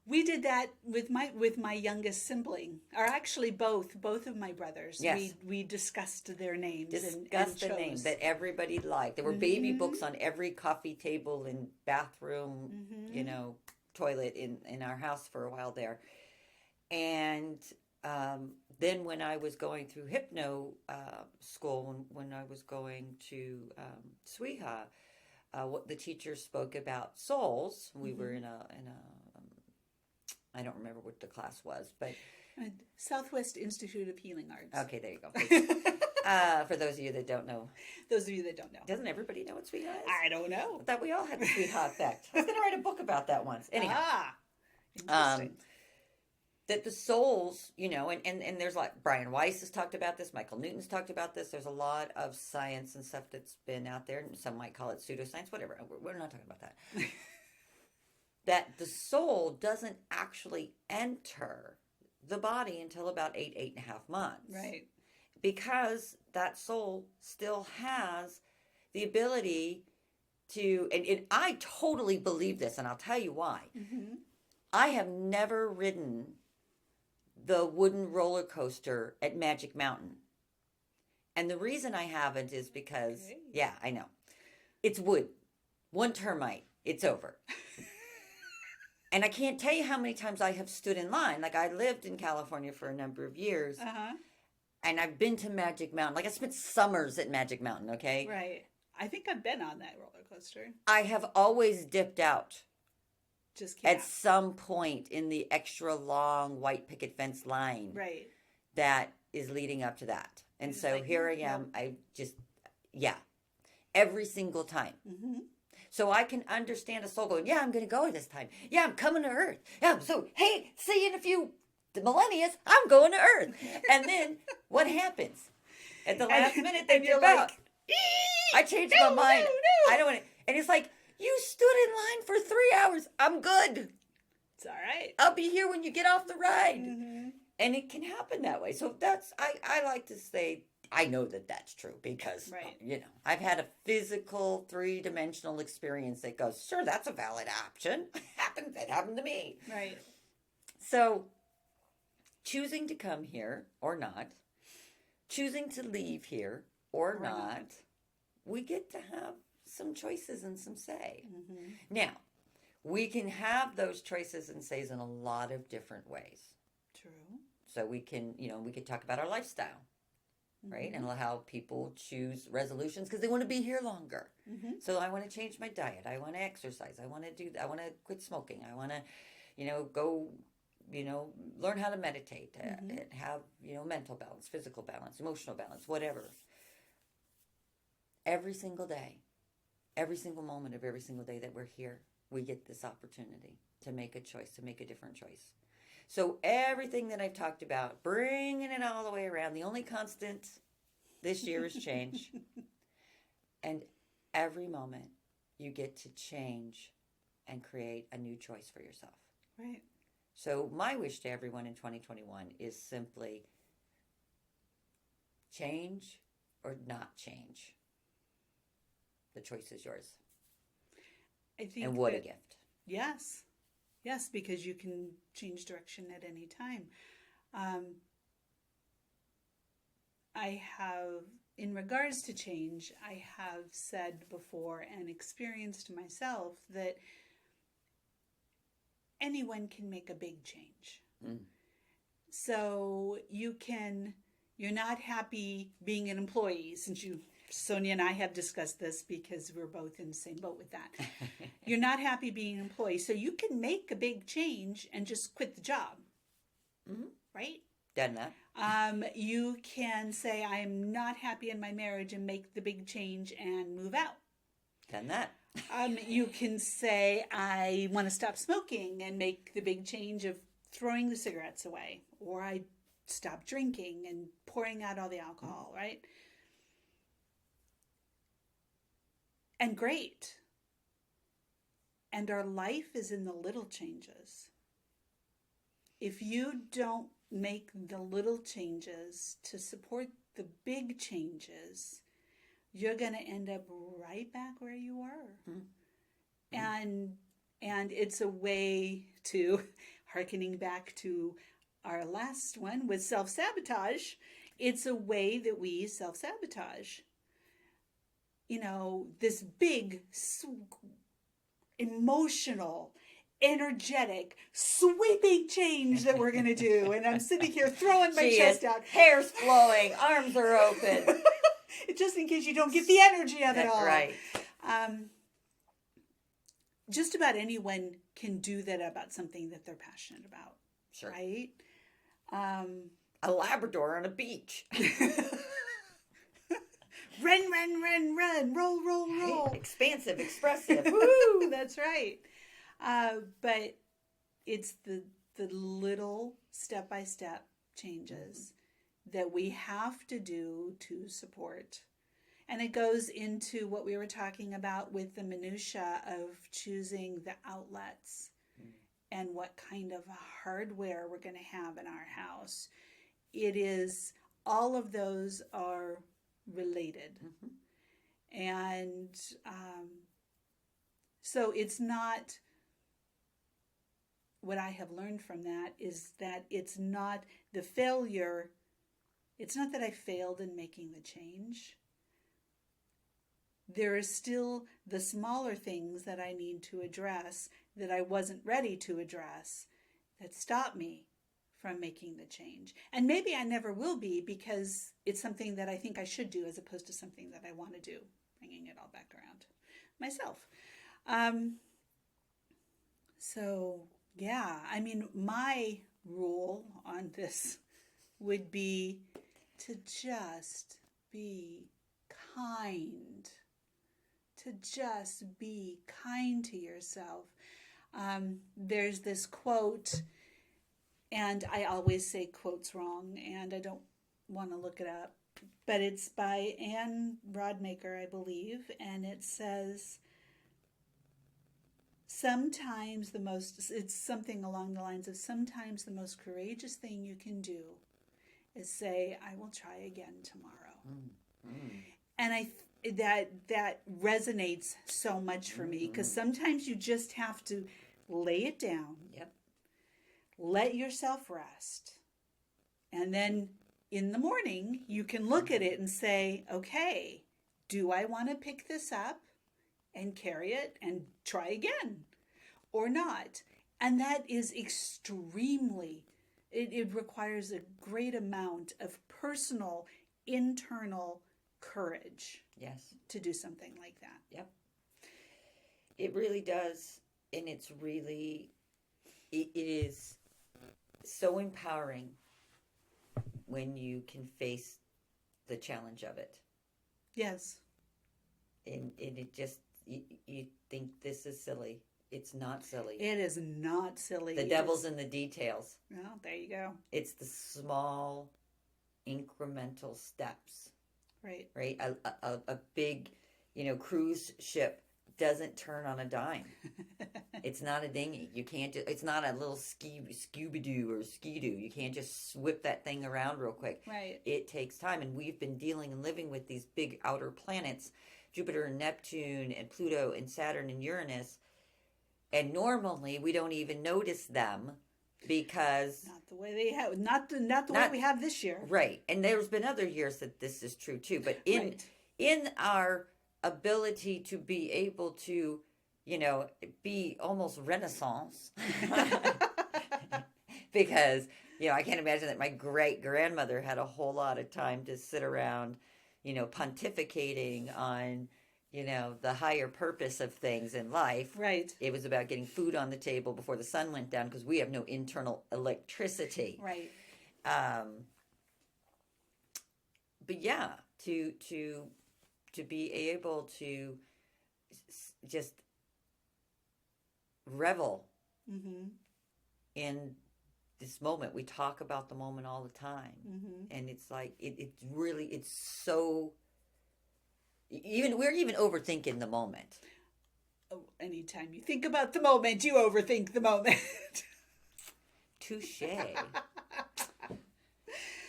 We did that with my youngest sibling, or actually both of my brothers. Yes. We discussed their names. Discussed the names that everybody liked. There were baby books on every coffee table and bathroom, toilet in our house for a while there. And then when I was going through hypno school, when I was going to SWIHA, what the teacher spoke about souls. We were in a I don't remember what the class was, but... Southwest Institute of Healing Arts. Okay, there you go. For those of you that don't know. Those of you that don't know. Doesn't everybody know what SWIHA is? I don't know. I thought we all had the SWIHA effect. I was going to write a book about that once. Anyhow. Interesting. That the souls, and there's like Brian Weiss has talked about this, Michael Newton's talked about this. There's a lot of science and stuff that's been out there. Some might call it pseudoscience, whatever. We're not talking about that. That the soul doesn't actually enter the body until about 8.5 months. Right. Because that soul still has the ability to, and I totally believe this, and I'll tell you why. Mm-hmm. I have never ridden the wooden roller coaster at Magic Mountain. And the reason I haven't is because, Okay. yeah, I know. It's wood. One termite, it's over. And I can't tell you how many times I have stood in line. Like, I lived in California for a number of years, Uh-huh. and I've been to Magic Mountain. Like, I spent summers at Magic Mountain, okay? Right. I think I've been on that roller coaster. I have always dipped out Just at can't. some point in the extra long white picket fence line Right. that is leading up to that. And It's so like, here I no. am. I just, yeah, every single time. Mm-hmm. So I can understand a soul going, yeah, I'm going to go this time. Yeah, I'm coming to Earth. Yeah, so, hey, see you in a few millennia. I'm going to Earth. And then what happens? At the last minute, they and you're dip out. like, I changed no, my mind. no. I don't want to. And it's like, you stood in line for 3 hours. I'm good. It's all right. I'll be here when you get off the ride. Mm-hmm. And it can happen that way. So that's, I like to say, I know that that's true because, Right. you know, I've had a physical 3-dimensional experience that goes, sure, that's a valid option. That happened to me. Right. So choosing to come here or not, choosing to leave here or not, we get to have some choices and some say. Mm-hmm. Now, we can have those choices and says in a lot of different ways. True. So we can, you know, we could talk about our lifestyle, right? Mm-hmm. And how people choose resolutions because they want to be here longer. Mm-hmm. So I want to change my diet. I want to exercise. I want to do that. I want to quit smoking. I want to, you know, go, you know, learn how to meditate, Mm-hmm. and have, you know, mental balance, physical balance, emotional balance, whatever. Every single day, every single moment of every single day that we're here, we get this opportunity to make a choice, to make a different choice. So everything that I've talked about, bringing it all the way around, the only constant this year is change. And every moment you get to change and create a new choice for yourself. Right. So my wish to everyone in 2021 is simply change or not change. The choice is yours. I think And what a that- gift. Yes. Yes, because you can change direction at any time. I have, in regards to change, I have said before and experienced myself that anyone can make a big change. Mm. So you're not happy being an employee, since Sonia and I have discussed this because we're both in the same boat with that. You're not happy being an employee, so you can make a big change and just quit the job, Mm-hmm. right? Done that. You can say, I'm not happy in my marriage and make the big change and move out. Done that. You can say, I want to stop smoking and make the big change of throwing the cigarettes away. Or I stop drinking and pouring out all the alcohol, right? And great. And our life is in the little changes. If you don't make the little changes to support the big changes, you're going to end up right back where you were. Mm. And it's a way to, hearkening back to our last one with self-sabotage, it's a way that we self-sabotage. You know, this big, emotional, energetic, sweeping change that we're going to do. And I'm sitting here throwing my chest out. Hair's flowing, arms are open. Just in case you don't get the energy of it That's all. right. Just about anyone can do that about something that they're passionate about. Sure. Right? A Labrador on a beach. Run, run, run, run. Roll, roll, roll. Right? Expansive, expressive. Woo! That's right. But it's the little step-by-step changes that we have to do to support. And it goes into what we were talking about with the minutia of choosing the outlets and what kind of hardware we're going to have in our house. It is, all of those are related. Mm-hmm. And so it's not, what I have learned from that is that it's not the failure It's not that I failed in making the change. There are still the smaller things that I need to address that I wasn't ready to address that stop me from making the change. And maybe I never will be because it's something that I think I should do as opposed to something that I want to do, bringing it all back around myself. So, yeah, I mean, my rule on this would be to just be kind. To just be kind to yourself. There's this quote, and I always say quotes wrong, and I don't want to look it up, but it's by Anne Rodmaker, I believe, and it says, it's something along the lines of, sometimes the most courageous thing you can do is say, I will try again tomorrow. And that resonates so much for me, because sometimes you just have to lay it down. Yep. Let yourself rest. And then in the morning, you can look at it and say, okay, do I want to pick this up and carry it and try again or not? And that is extremely, it requires a great amount of personal, internal courage. Yes. To do something like that. Yep. It really does. And it is so empowering when you can face the challenge of it. Yes. And it just, you think this is silly. It's not silly. It is not silly. The devil's in the details. Well, there you go. It's the small, incremental steps. Right. Right? A big, cruise ship doesn't turn on a dime. It's not a dinghy. You can't it's not a little Scooby-Doo or Ski-Doo. You can't just whip that thing around real quick. Right. It takes time. And we've been dealing and living with these big outer planets, Jupiter and Neptune and Pluto and Saturn and Uranus. And normally we don't even notice them because not the way they have, not the way we have this year. Right. And there's been other years that this is true too. But in our ability to be able to, be almost Renaissance, because, I can't imagine that my great grandmother had a whole lot of time to sit around, pontificating on, the higher purpose of things in life. Right. It was about getting food on the table before the sun went down because we have no internal electricity. Right. But yeah, to be able to just revel in this moment. We talk about the moment all the time. And it's like, it's really, it's so, we're even overthinking the moment. Oh, anytime you think about the moment, you overthink the moment. Touche.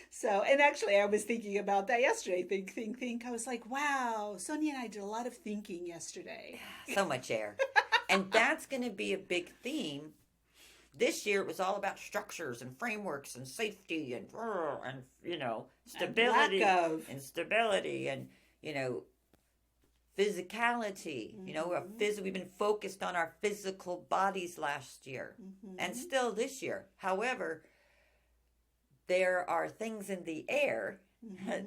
So, and actually I was thinking about that yesterday. Think. I was like, wow, Sonya and I did a lot of thinking yesterday. So much air. And that's going to be a big theme. This year it was all about structures and frameworks and safety and stability and stability and physicality. We've been focused on our physical bodies last year and still this year. However, there are things in the air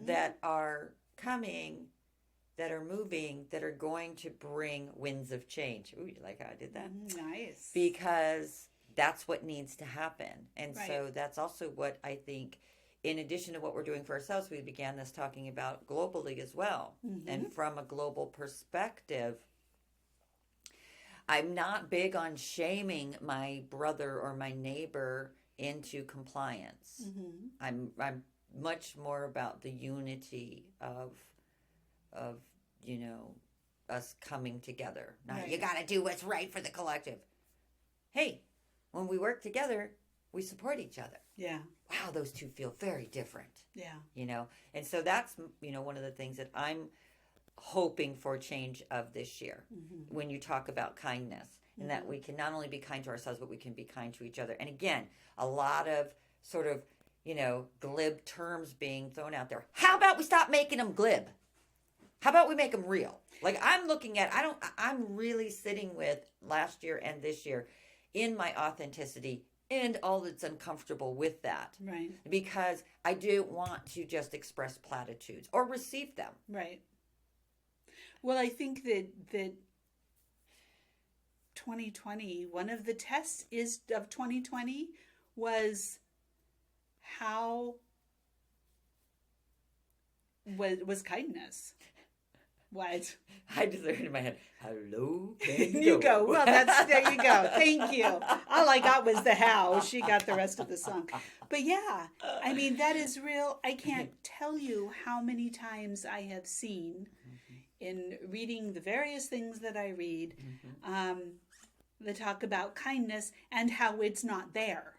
that are coming, that are moving, that are going to bring winds of change. Ooh, you like how I did that? Nice. Because that's what needs to happen. And so that's also what I think, in addition to what we're doing for ourselves, we began this talking about globally as well. And from a global perspective, I'm not big on shaming my brother or my neighbor into compliance. I'm much more about the unity of us coming together. Not you got to do what's right for the collective. Hey, when we work together, we support each other. Yeah. Wow, those two feel very different. Yeah. And so that's one of the things that I'm hoping for change of this year. When you talk about kindness. And that we can not only be kind to ourselves, but we can be kind to each other. And again, a lot of sort of glib terms being thrown out there. How about we stop making them glib? How about we make them real? Like I'm looking at, I'm really sitting with last year and this year in my authenticity and all that's uncomfortable with that. Right. Because I don't want to just express platitudes or receive them. Right. Well, I think that 2020, one of the tests of 2020 was how was kindness. What? I just heard in my head, hello, can You go. Well, there you go. Thank you. All I got was the how. She got the rest of the song. But yeah, I mean, that is real. I can't tell you how many times I have seen in reading the various things that I read, that talk about kindness and how it's not there.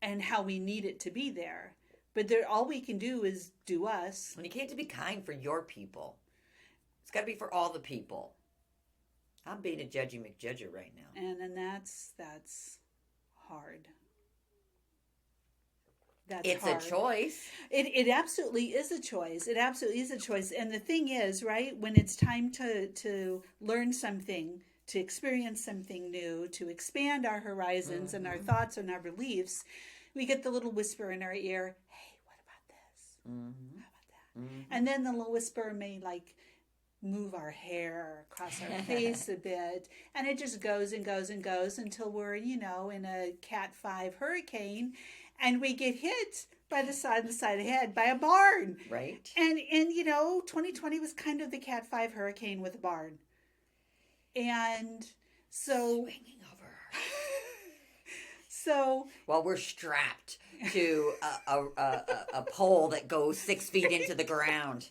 And how we need it to be there. But all we can do is do us. When you can't to be kind for your people, it's got to be for all the people. I'm being a judgy McJudger right now. And that's hard. It's hard. A choice. It absolutely is a choice. It absolutely is a choice. And the thing is, right, when it's time to learn something, to experience something new, to expand our horizons and our thoughts and our beliefs, we get the little whisper in our ear, hey, what about this? How about that? And then the little whisper may move our hair across our face a bit. And it just goes and goes and goes until we're, in a Cat 5 hurricane and we get hit by the side of the head by a barn. Right. And 2020 was kind of the Cat 5 hurricane with a barn. And so... Swinging over. So while we're strapped to a pole that goes 6 feet into the ground,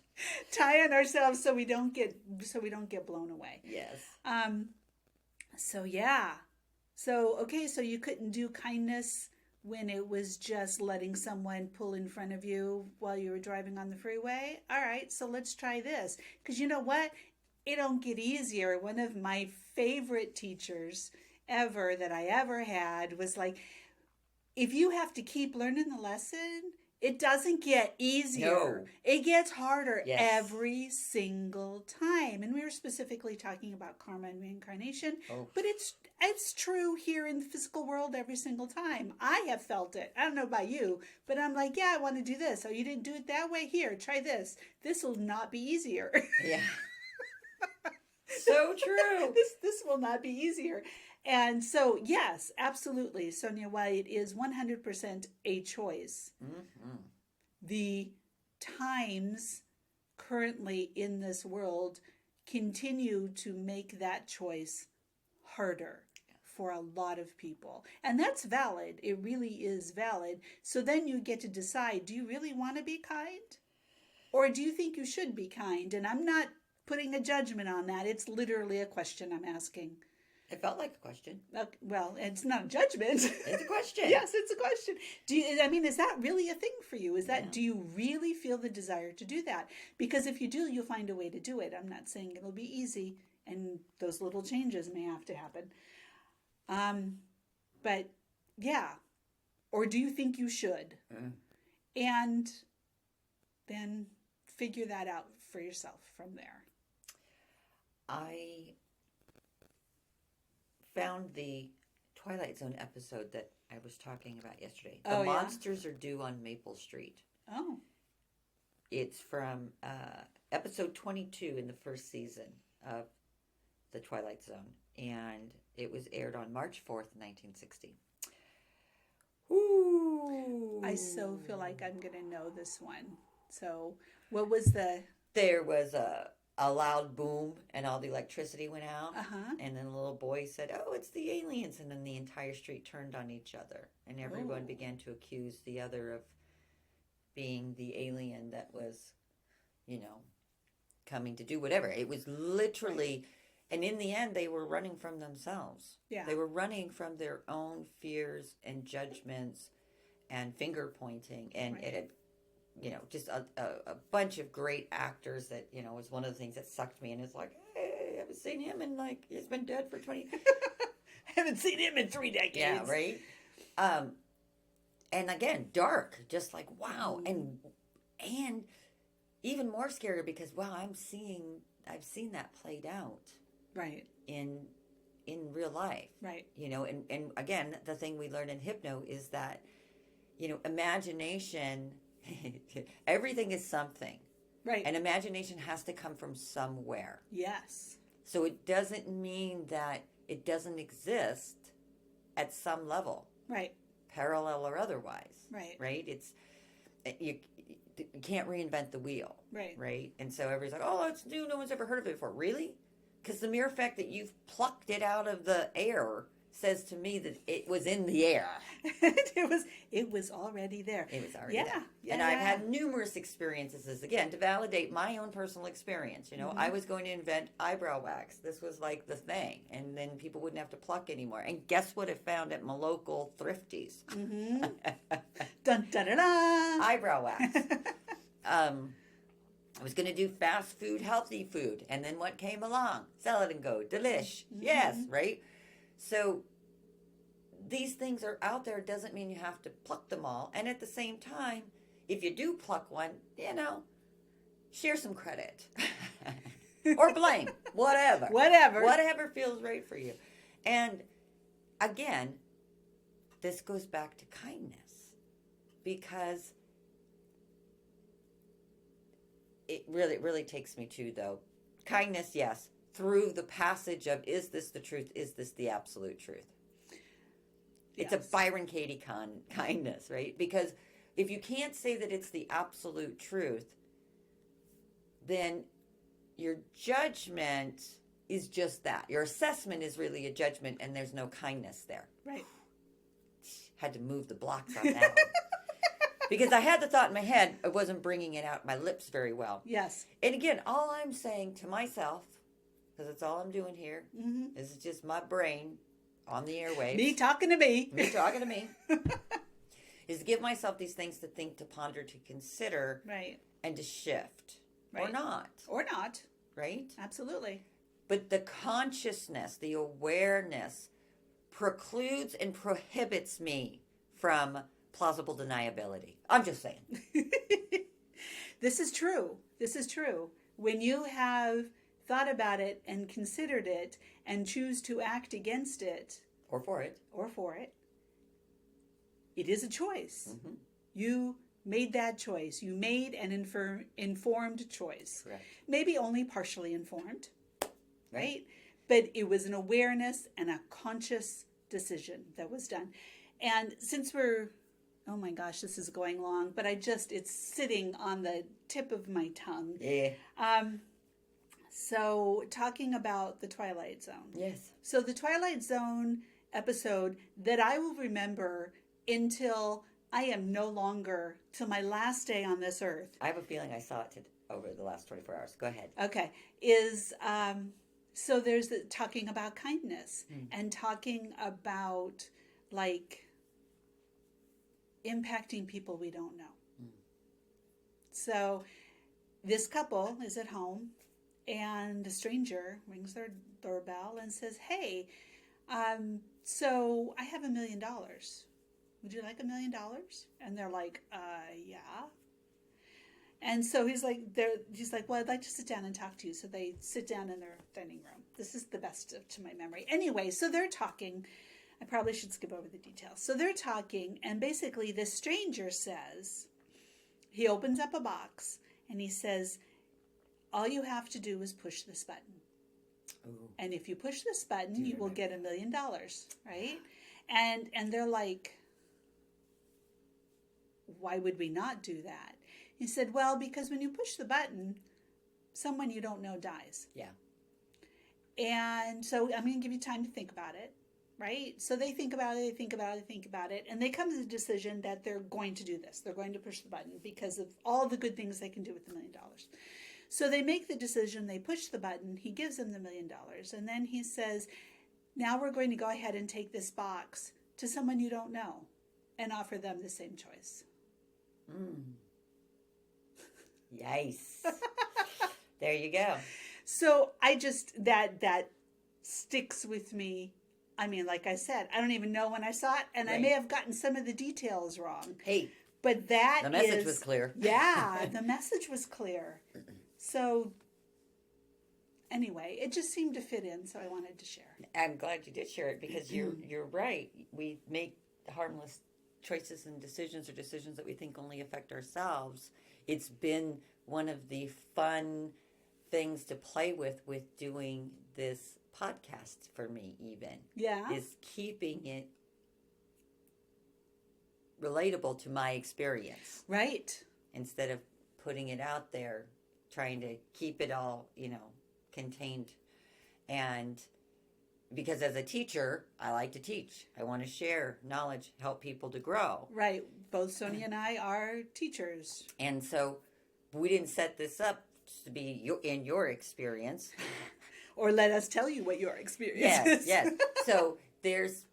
tying ourselves so we don't get blown away. Yes. So yeah. So okay. So you couldn't do kindness when it was just letting someone pull in front of you while you were driving on the freeway. All right. So let's try this, because you know what? It don't get easier. One of my favorite teachers ever that I ever had was like, if you have to keep learning the lesson, it doesn't get easier. No. It gets harder every single time. And we were specifically talking about karma and reincarnation, but it's true here in the physical world every single time. I have felt it. I don't know about you, but I'm like, yeah, I want to do this. Oh, you didn't do it that way? Here, try this. This will not be easier. Yeah. So true. This will not be easier. And so, yes, absolutely, Sonya, why it is 100% a choice. The times currently in this world continue to make that choice harder for a lot of people. And that's valid. It really is valid. So then you get to decide, do you really want to be kind? Or do you think you should be kind? And I'm not putting a judgment on that. It's literally a question I'm asking. It felt like a question. Well, it's not a judgment. It's a question. Yes, it's a question. Is that really a thing for you? Do you really feel the desire to do that? Because if you do, you'll find a way to do it. I'm not saying it'll be easy, and those little changes may have to happen. But yeah. Or do you think you should? And then figure that out for yourself from there. I found the Twilight Zone episode that I was talking about yesterday. The monsters are due on Maple Street. Oh. It's from episode 22 in the first season of the Twilight Zone. And it was aired on March 4th, 1960. Ooh. I so feel like I'm going to know this one. So, what was the... There was a loud boom and all the electricity went out. And then the little boy said, oh, it's the aliens. And then the entire street turned on each other. And everyone began to accuse the other of being the alien that was, coming to do whatever. It was literally... And in the end, they were running from themselves. Yeah. They were running from their own fears and judgments and finger pointing. And it had, just a bunch of great actors that, was one of the things that sucked me. And it's like, hey, I haven't seen him in he's been dead for 20. I haven't seen him in 3 decades. Yeah, right? Um, and again, dark, just like wow, and even more scary because wow, I've seen that played out Right. in real life. Right. And again, the thing we learn in hypno is that imagination, everything is something, Right. and imagination has to come from somewhere. Yes. So it doesn't mean that it doesn't exist at some level, Right. parallel or otherwise. Right. Right? You, you can't reinvent the wheel. Right. Right? And so everybody's like, "Oh, it's new. No one's ever heard of it before." Really? Because the mere fact that you've plucked it out of the air says to me that it was in the air. it was already there. It was already Yeah. there. Yeah. And I've had numerous experiences, again, to validate my own personal experience. I was going to invent eyebrow wax. This was like the thing. And then people wouldn't have to pluck anymore. And guess what I found at my local thrifties? Dun dun dun dun. Eyebrow wax. I was going to do fast food, healthy food. And then what came along? Salad and Go. Delish. Yes, right? So these things are out there. It doesn't mean you have to pluck them all. And at the same time, if you do pluck one, share some credit. Or blame. Whatever. Whatever feels right for you. And again, this goes back to kindness. Because it really takes me to, though, kindness, yes, through the passage of, is this the truth? Is this the absolute truth? It's a Byron Katie kindness, right? Because if you can't say that it's the absolute truth, then your judgment is just that. Your assessment is really a judgment, and there's no kindness there. Right. Had to move the blocks on that one. Because I had the thought in my head, I wasn't bringing it out my lips very well. Yes. And again, all I'm saying to myself, because that's all I'm doing here, this is just my brain on the airwaves. Me talking to me. Me talking to me. Is to give myself these things to think, to ponder, to consider. Right. And to shift. Right. Or not. Or not. Right? Absolutely. But the consciousness, the awareness precludes and prohibits me from plausible deniability. I'm just saying. This is true. This is true. When you have thought about it and considered it and choose to act against it or for it, it is a choice. You made that choice. You made an informed choice. Correct. Maybe only partially informed, right? But it was an awareness and a conscious decision that was done. And since we're, oh my gosh, this is going long, but it's sitting on the tip of my tongue. Yeah. So talking about the Twilight Zone. Yes. So the Twilight Zone episode that I will remember until I am no longer, till my last day on this earth. I have a feeling I saw it over the last 24 hours. Go ahead. Okay. Is, so there's talking about kindness and talking about like impacting people we don't know. So this couple is at home and a stranger rings their doorbell and says, "Hey, so I have $1 million. Would you like $1 million?" And they're like, yeah. And so he's like, well, I'd like to sit down and talk to you. So they sit down in their dining room. This is the best to my memory. Anyway, so they're talking. I probably should skip over the details. So they're talking, and basically this stranger says, he opens up a box, and he says, all you have to do is push this button. Ooh. And if you push this button, you will get $1 million, right? And they're like, why would we not do that? He said, well, because when you push the button, someone you don't know dies. Yeah. And so I'm going to give you time to think about it, right? So they think about it, and they come to the decision that they're going to do this. They're going to push the button because of all the good things they can do with $1 million. So they make the decision, they push the button, he gives them $1 million, and then he says, now we're going to go ahead and take this box to someone you don't know and offer them the same choice. Yes. There you go. So I just, that sticks with me I mean, like I said, I don't even know when I saw it, and I may Right. have gotten some of the details wrong. Hey, But that the message is, was clear. yeah, the message was clear. So anyway, it just seemed to fit in, so I wanted to share. I'm glad you did share it because you're right. We make harmless choices and decisions, or decisions that we think only affect ourselves. It's been one of the fun things to play with doing this podcast for me, even Yeah. is keeping it relatable to my experience Right. instead of putting it out there, trying to keep it all, contained. And because as a teacher, I like to teach. I want to share knowledge, help people to grow. Right. Both Sonya and I are teachers. And so we didn't set this up to be in your experience. Or let us tell you what your experience Yes, is. yes. So there's,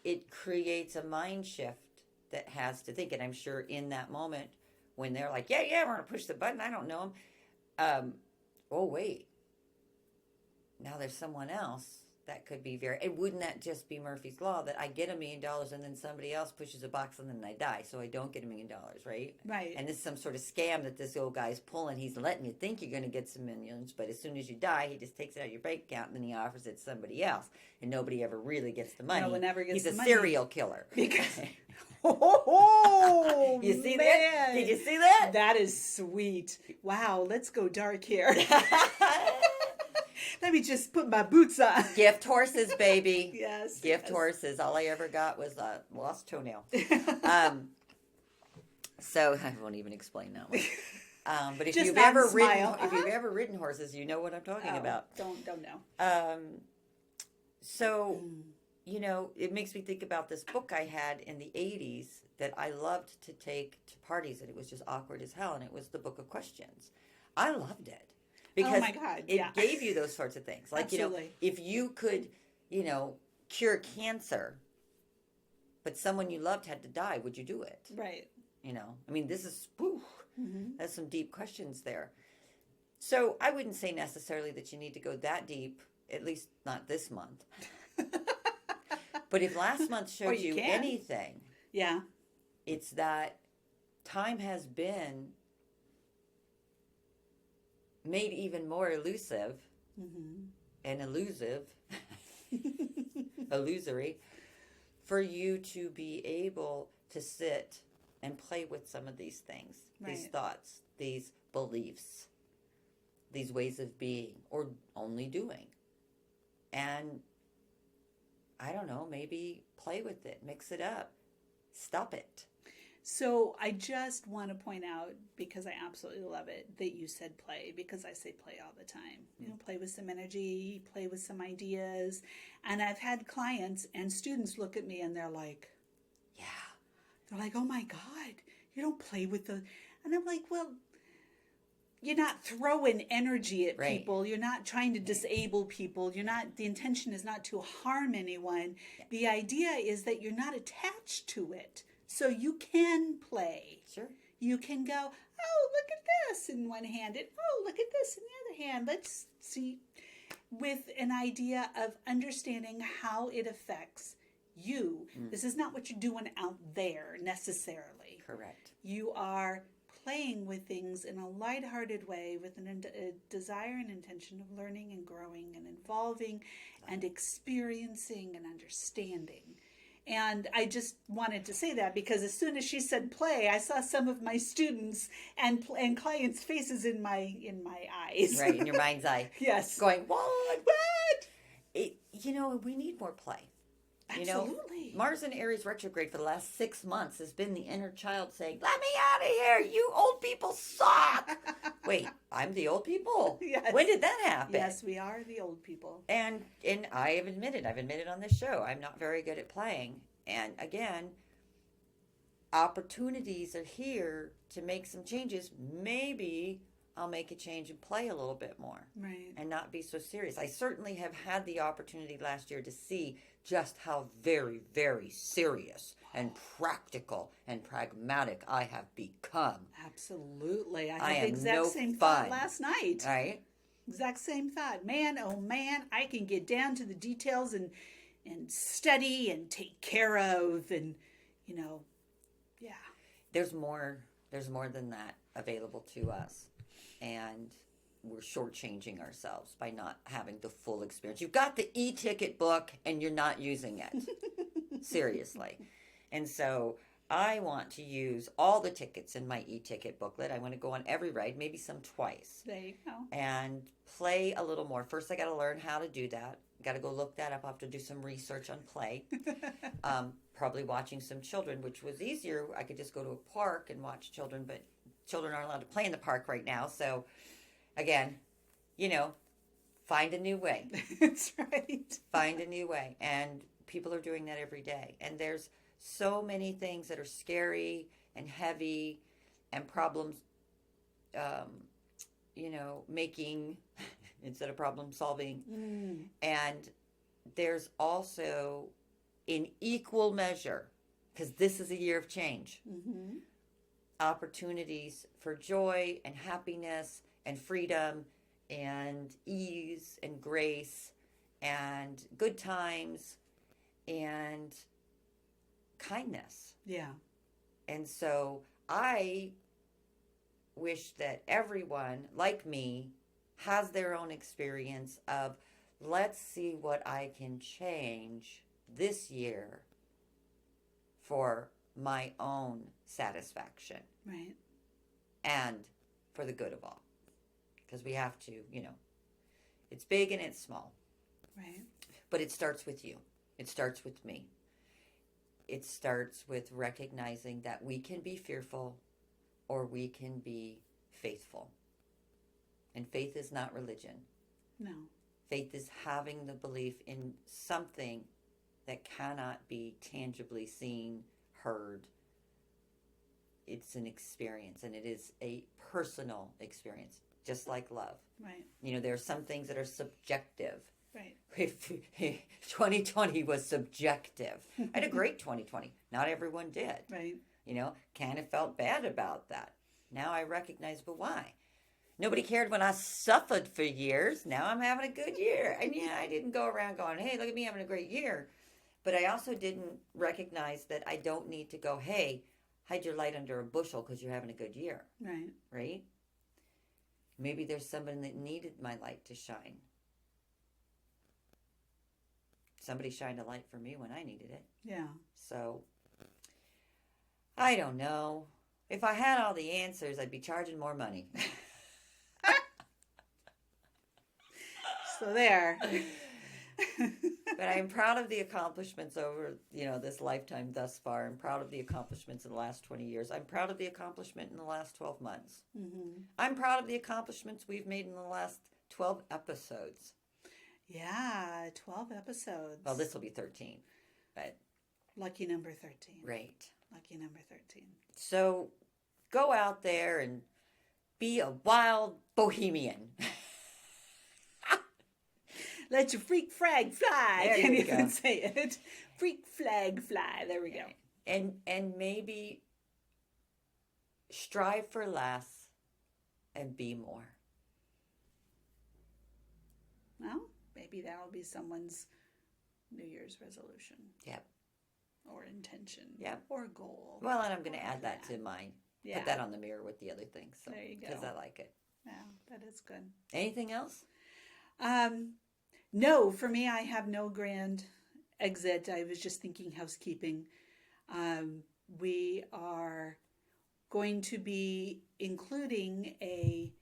it creates a mind shift that has to think. And I'm sure in that moment when they're like, yeah, we're going to push the button. I don't know them. Oh, wait. Now there's someone else that could be and wouldn't that just be Murphy's Law, that I get $1 million and then somebody else pushes a box and then I die, so I don't get $1 million, right? Right. And this is some sort of scam that this old guy's pulling. He's letting you think you're going to get some millions, but as soon as you die, he just takes it out of your bank account and then he offers it to somebody else, and nobody ever really gets the money. No one ever gets the the money. He's a serial killer. Because oh, You see man. that? Did you see that? That is sweet. Wow, let's go dark here. Let me just put my boots on. Gift horses, baby. Yes. Gift horses. All I ever got was a lost toenail. So I won't even explain that one. But if Just you've nod ever and ridden, smile. if you've ever ridden horses, you know what I'm talking about. Don't know. So, it makes me think about this book I had in the 80s that I loved to take to parties, and it was just awkward as hell, and it was the Book of Questions. I loved it. Because my God, it yeah. gave you those sorts of things. Like, Absolutely. if you could, cure cancer, but someone you loved had to die, would you do it? Right. I mean, this is, that's some deep questions there. So I wouldn't say necessarily that you need to go that deep, at least not this month. But if last month showed you can. anything, Yeah. it's that time has been made even more elusive and elusive, illusory, for you to be able to sit and play with some of these things, these Right. thoughts, these beliefs, these ways of being or only doing. And I don't know, maybe play with it, mix it up, stop it. So I just want to point out, because I absolutely love it, that you said play, because I say play all the time. Play with some energy, play with some ideas. And I've had clients and students look at me and they're like, oh my God, you don't play with the... And I'm like, well, you're not throwing energy at Right. people. You're not trying to disable people. The intention is not to harm anyone. Yeah. The idea is that you're not attached to it. So you can play. Sure. You can go, oh, look at this in one hand, and oh, look at this in the other hand. Let's see, with an idea of understanding how it affects you. This is not what you're doing out there necessarily. Correct. You are playing with things in a lighthearted way with a desire and intention of learning and growing and evolving and experiencing and understanding. And I just wanted to say that because as soon as she said play, I saw some of my students and clients' faces in my eyes. Right, in your mind's eye. Yes. Going, what? We need more play. Absolutely. Mars and Aries retrograde for the last 6 months has been the inner child saying, let me out of here. You old people suck. Wait, I'm the old people? Yes. When did that happen? Yes, we are the old people. And I've admitted on this show, I'm not very good at playing. And again, opportunities are here to make some changes. Maybe I'll make a change and play a little bit more. Right. And not be so serious. I certainly have had the opportunity last year to see just how very, very serious and practical and pragmatic I have become. Absolutely. I I had the am exact no same fun. thought last night. Right? exact same thought. Man, oh man, I can get down to the details and study and take care of and, you know, yeah. There's more. There's more than that available to us, and we're shortchanging ourselves by not having the full experience. You've got the e-ticket book, and you're not using it. Seriously. And so I want to use all the tickets in my e-ticket booklet. I want to go on every ride, maybe some twice, There you go. and play a little more. First, I got to learn how to do that. Got to go look that up. I have to do some research on play. Probably watching some children, which was easier. I could just go to a park and watch children, but children aren't allowed to play in the park right now. So, again, you know, find a new way. That's right. Find a new way. And people are doing that every day. And there's so many things that are scary and heavy and problems, making instead of problem solving. And there's also, in equal measure, because this is a year of change, opportunities for joy and happiness and freedom and ease and grace and good times and kindness. Yeah. And so I wish that everyone, like me, has their own experience of, let's see what I can change this year for my own satisfaction Right. and for the good of all. Because we have to, it's big and it's small. Right. But it starts with you. It starts with me. It starts with recognizing that we can be fearful or we can be faithful. And faith is not religion. No. Faith is having the belief in something that cannot be tangibly seen, heard. It's an experience, and it is a personal experience, just like love. Right. There are some things that are subjective. Right. 2020 was subjective. I had a great 2020. Not everyone did. Right. Kind of felt bad about that. Now I recognize, but why? Nobody cared when I suffered for years. Now I'm having a good year. And yeah, I didn't go around going, hey, look at me having a great year. But I also didn't recognize that I don't need to go, hey, hide your light under a bushel because you're having a good year. Right. Right? Maybe there's someone that needed my light to shine. Somebody shined a light for me when I needed it. Yeah. So, I don't know. If I had all the answers, I'd be charging more money. So there. But I'm proud of the accomplishments over, this lifetime thus far. I'm proud of the accomplishments in the last 20 years. I'm proud of the accomplishment in the last 12 months. I'm proud of the accomplishments we've made in the last 12 episodes. Yeah, 12 episodes. Well, this will be 13, but... Lucky number 13. Right. Lucky number 13. So, go out there and be a wild bohemian. Let your freak flag fly. There I can't you even go. say it. Freak flag fly. There we go. And maybe strive for less and be more. Well, maybe that'll be someone's New Year's resolution. Yep. Or intention. Yep. Or goal. Well, and I'm going to add that to mine. Yeah. Put that on the mirror with the other things. So, There you go. because I like it. Yeah, that is good. Anything else? No, for me, I have no grand exit. I was just thinking housekeeping. We are going to be including a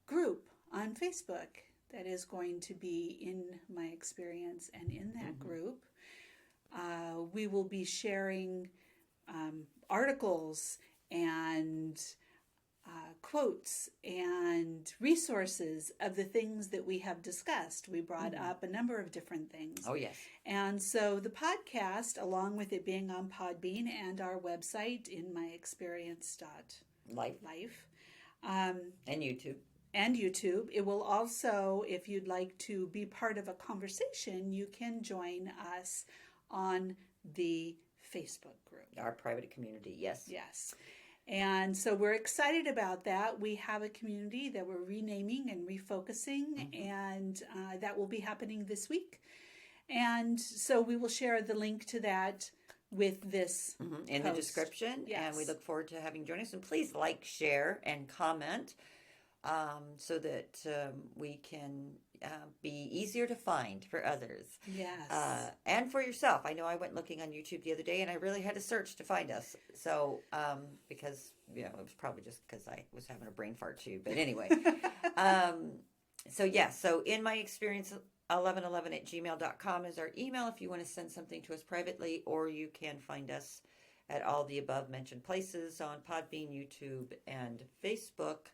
group on Facebook that is going to be in my experience, and in that group, we will be sharing articles and quotes and resources of the things that we have discussed. We brought up a number of different things. Oh, yes. And so the podcast, along with it being on Podbean and our website, inmyexperience.life, And YouTube. and YouTube, it will also, if you'd like to be part of a conversation, you can join us on the Facebook group. Our private community, yes. Yes. And so we're excited about that. We have a community that we're renaming and refocusing, and that will be happening this week. And so we will share the link to that with this in the description. Yes. And we look forward to having you join us. And please like, share, and comment so that we can be easier to find for others. Yes. And for yourself. I know I went looking on YouTube the other day and I really had to search to find us. So, because, it was probably just because I was having a brain fart too. But anyway. So in my experience, 1111@gmail.com is our email if you want to send something to us privately, or you can find us at all the above mentioned places on Podbean, YouTube, and Facebook.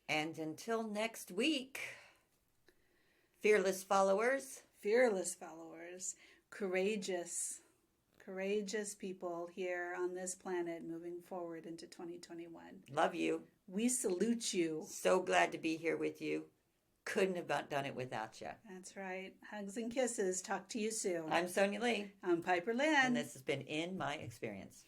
And until next week, fearless followers, courageous people here on this planet moving forward into 2021. Love you. We salute you. So glad to be here with you. Couldn't have done it without you. That's right. Hugs and kisses. Talk to you soon. I'm Sonya Lee. I'm Piperlyne. And this has been In My Experience.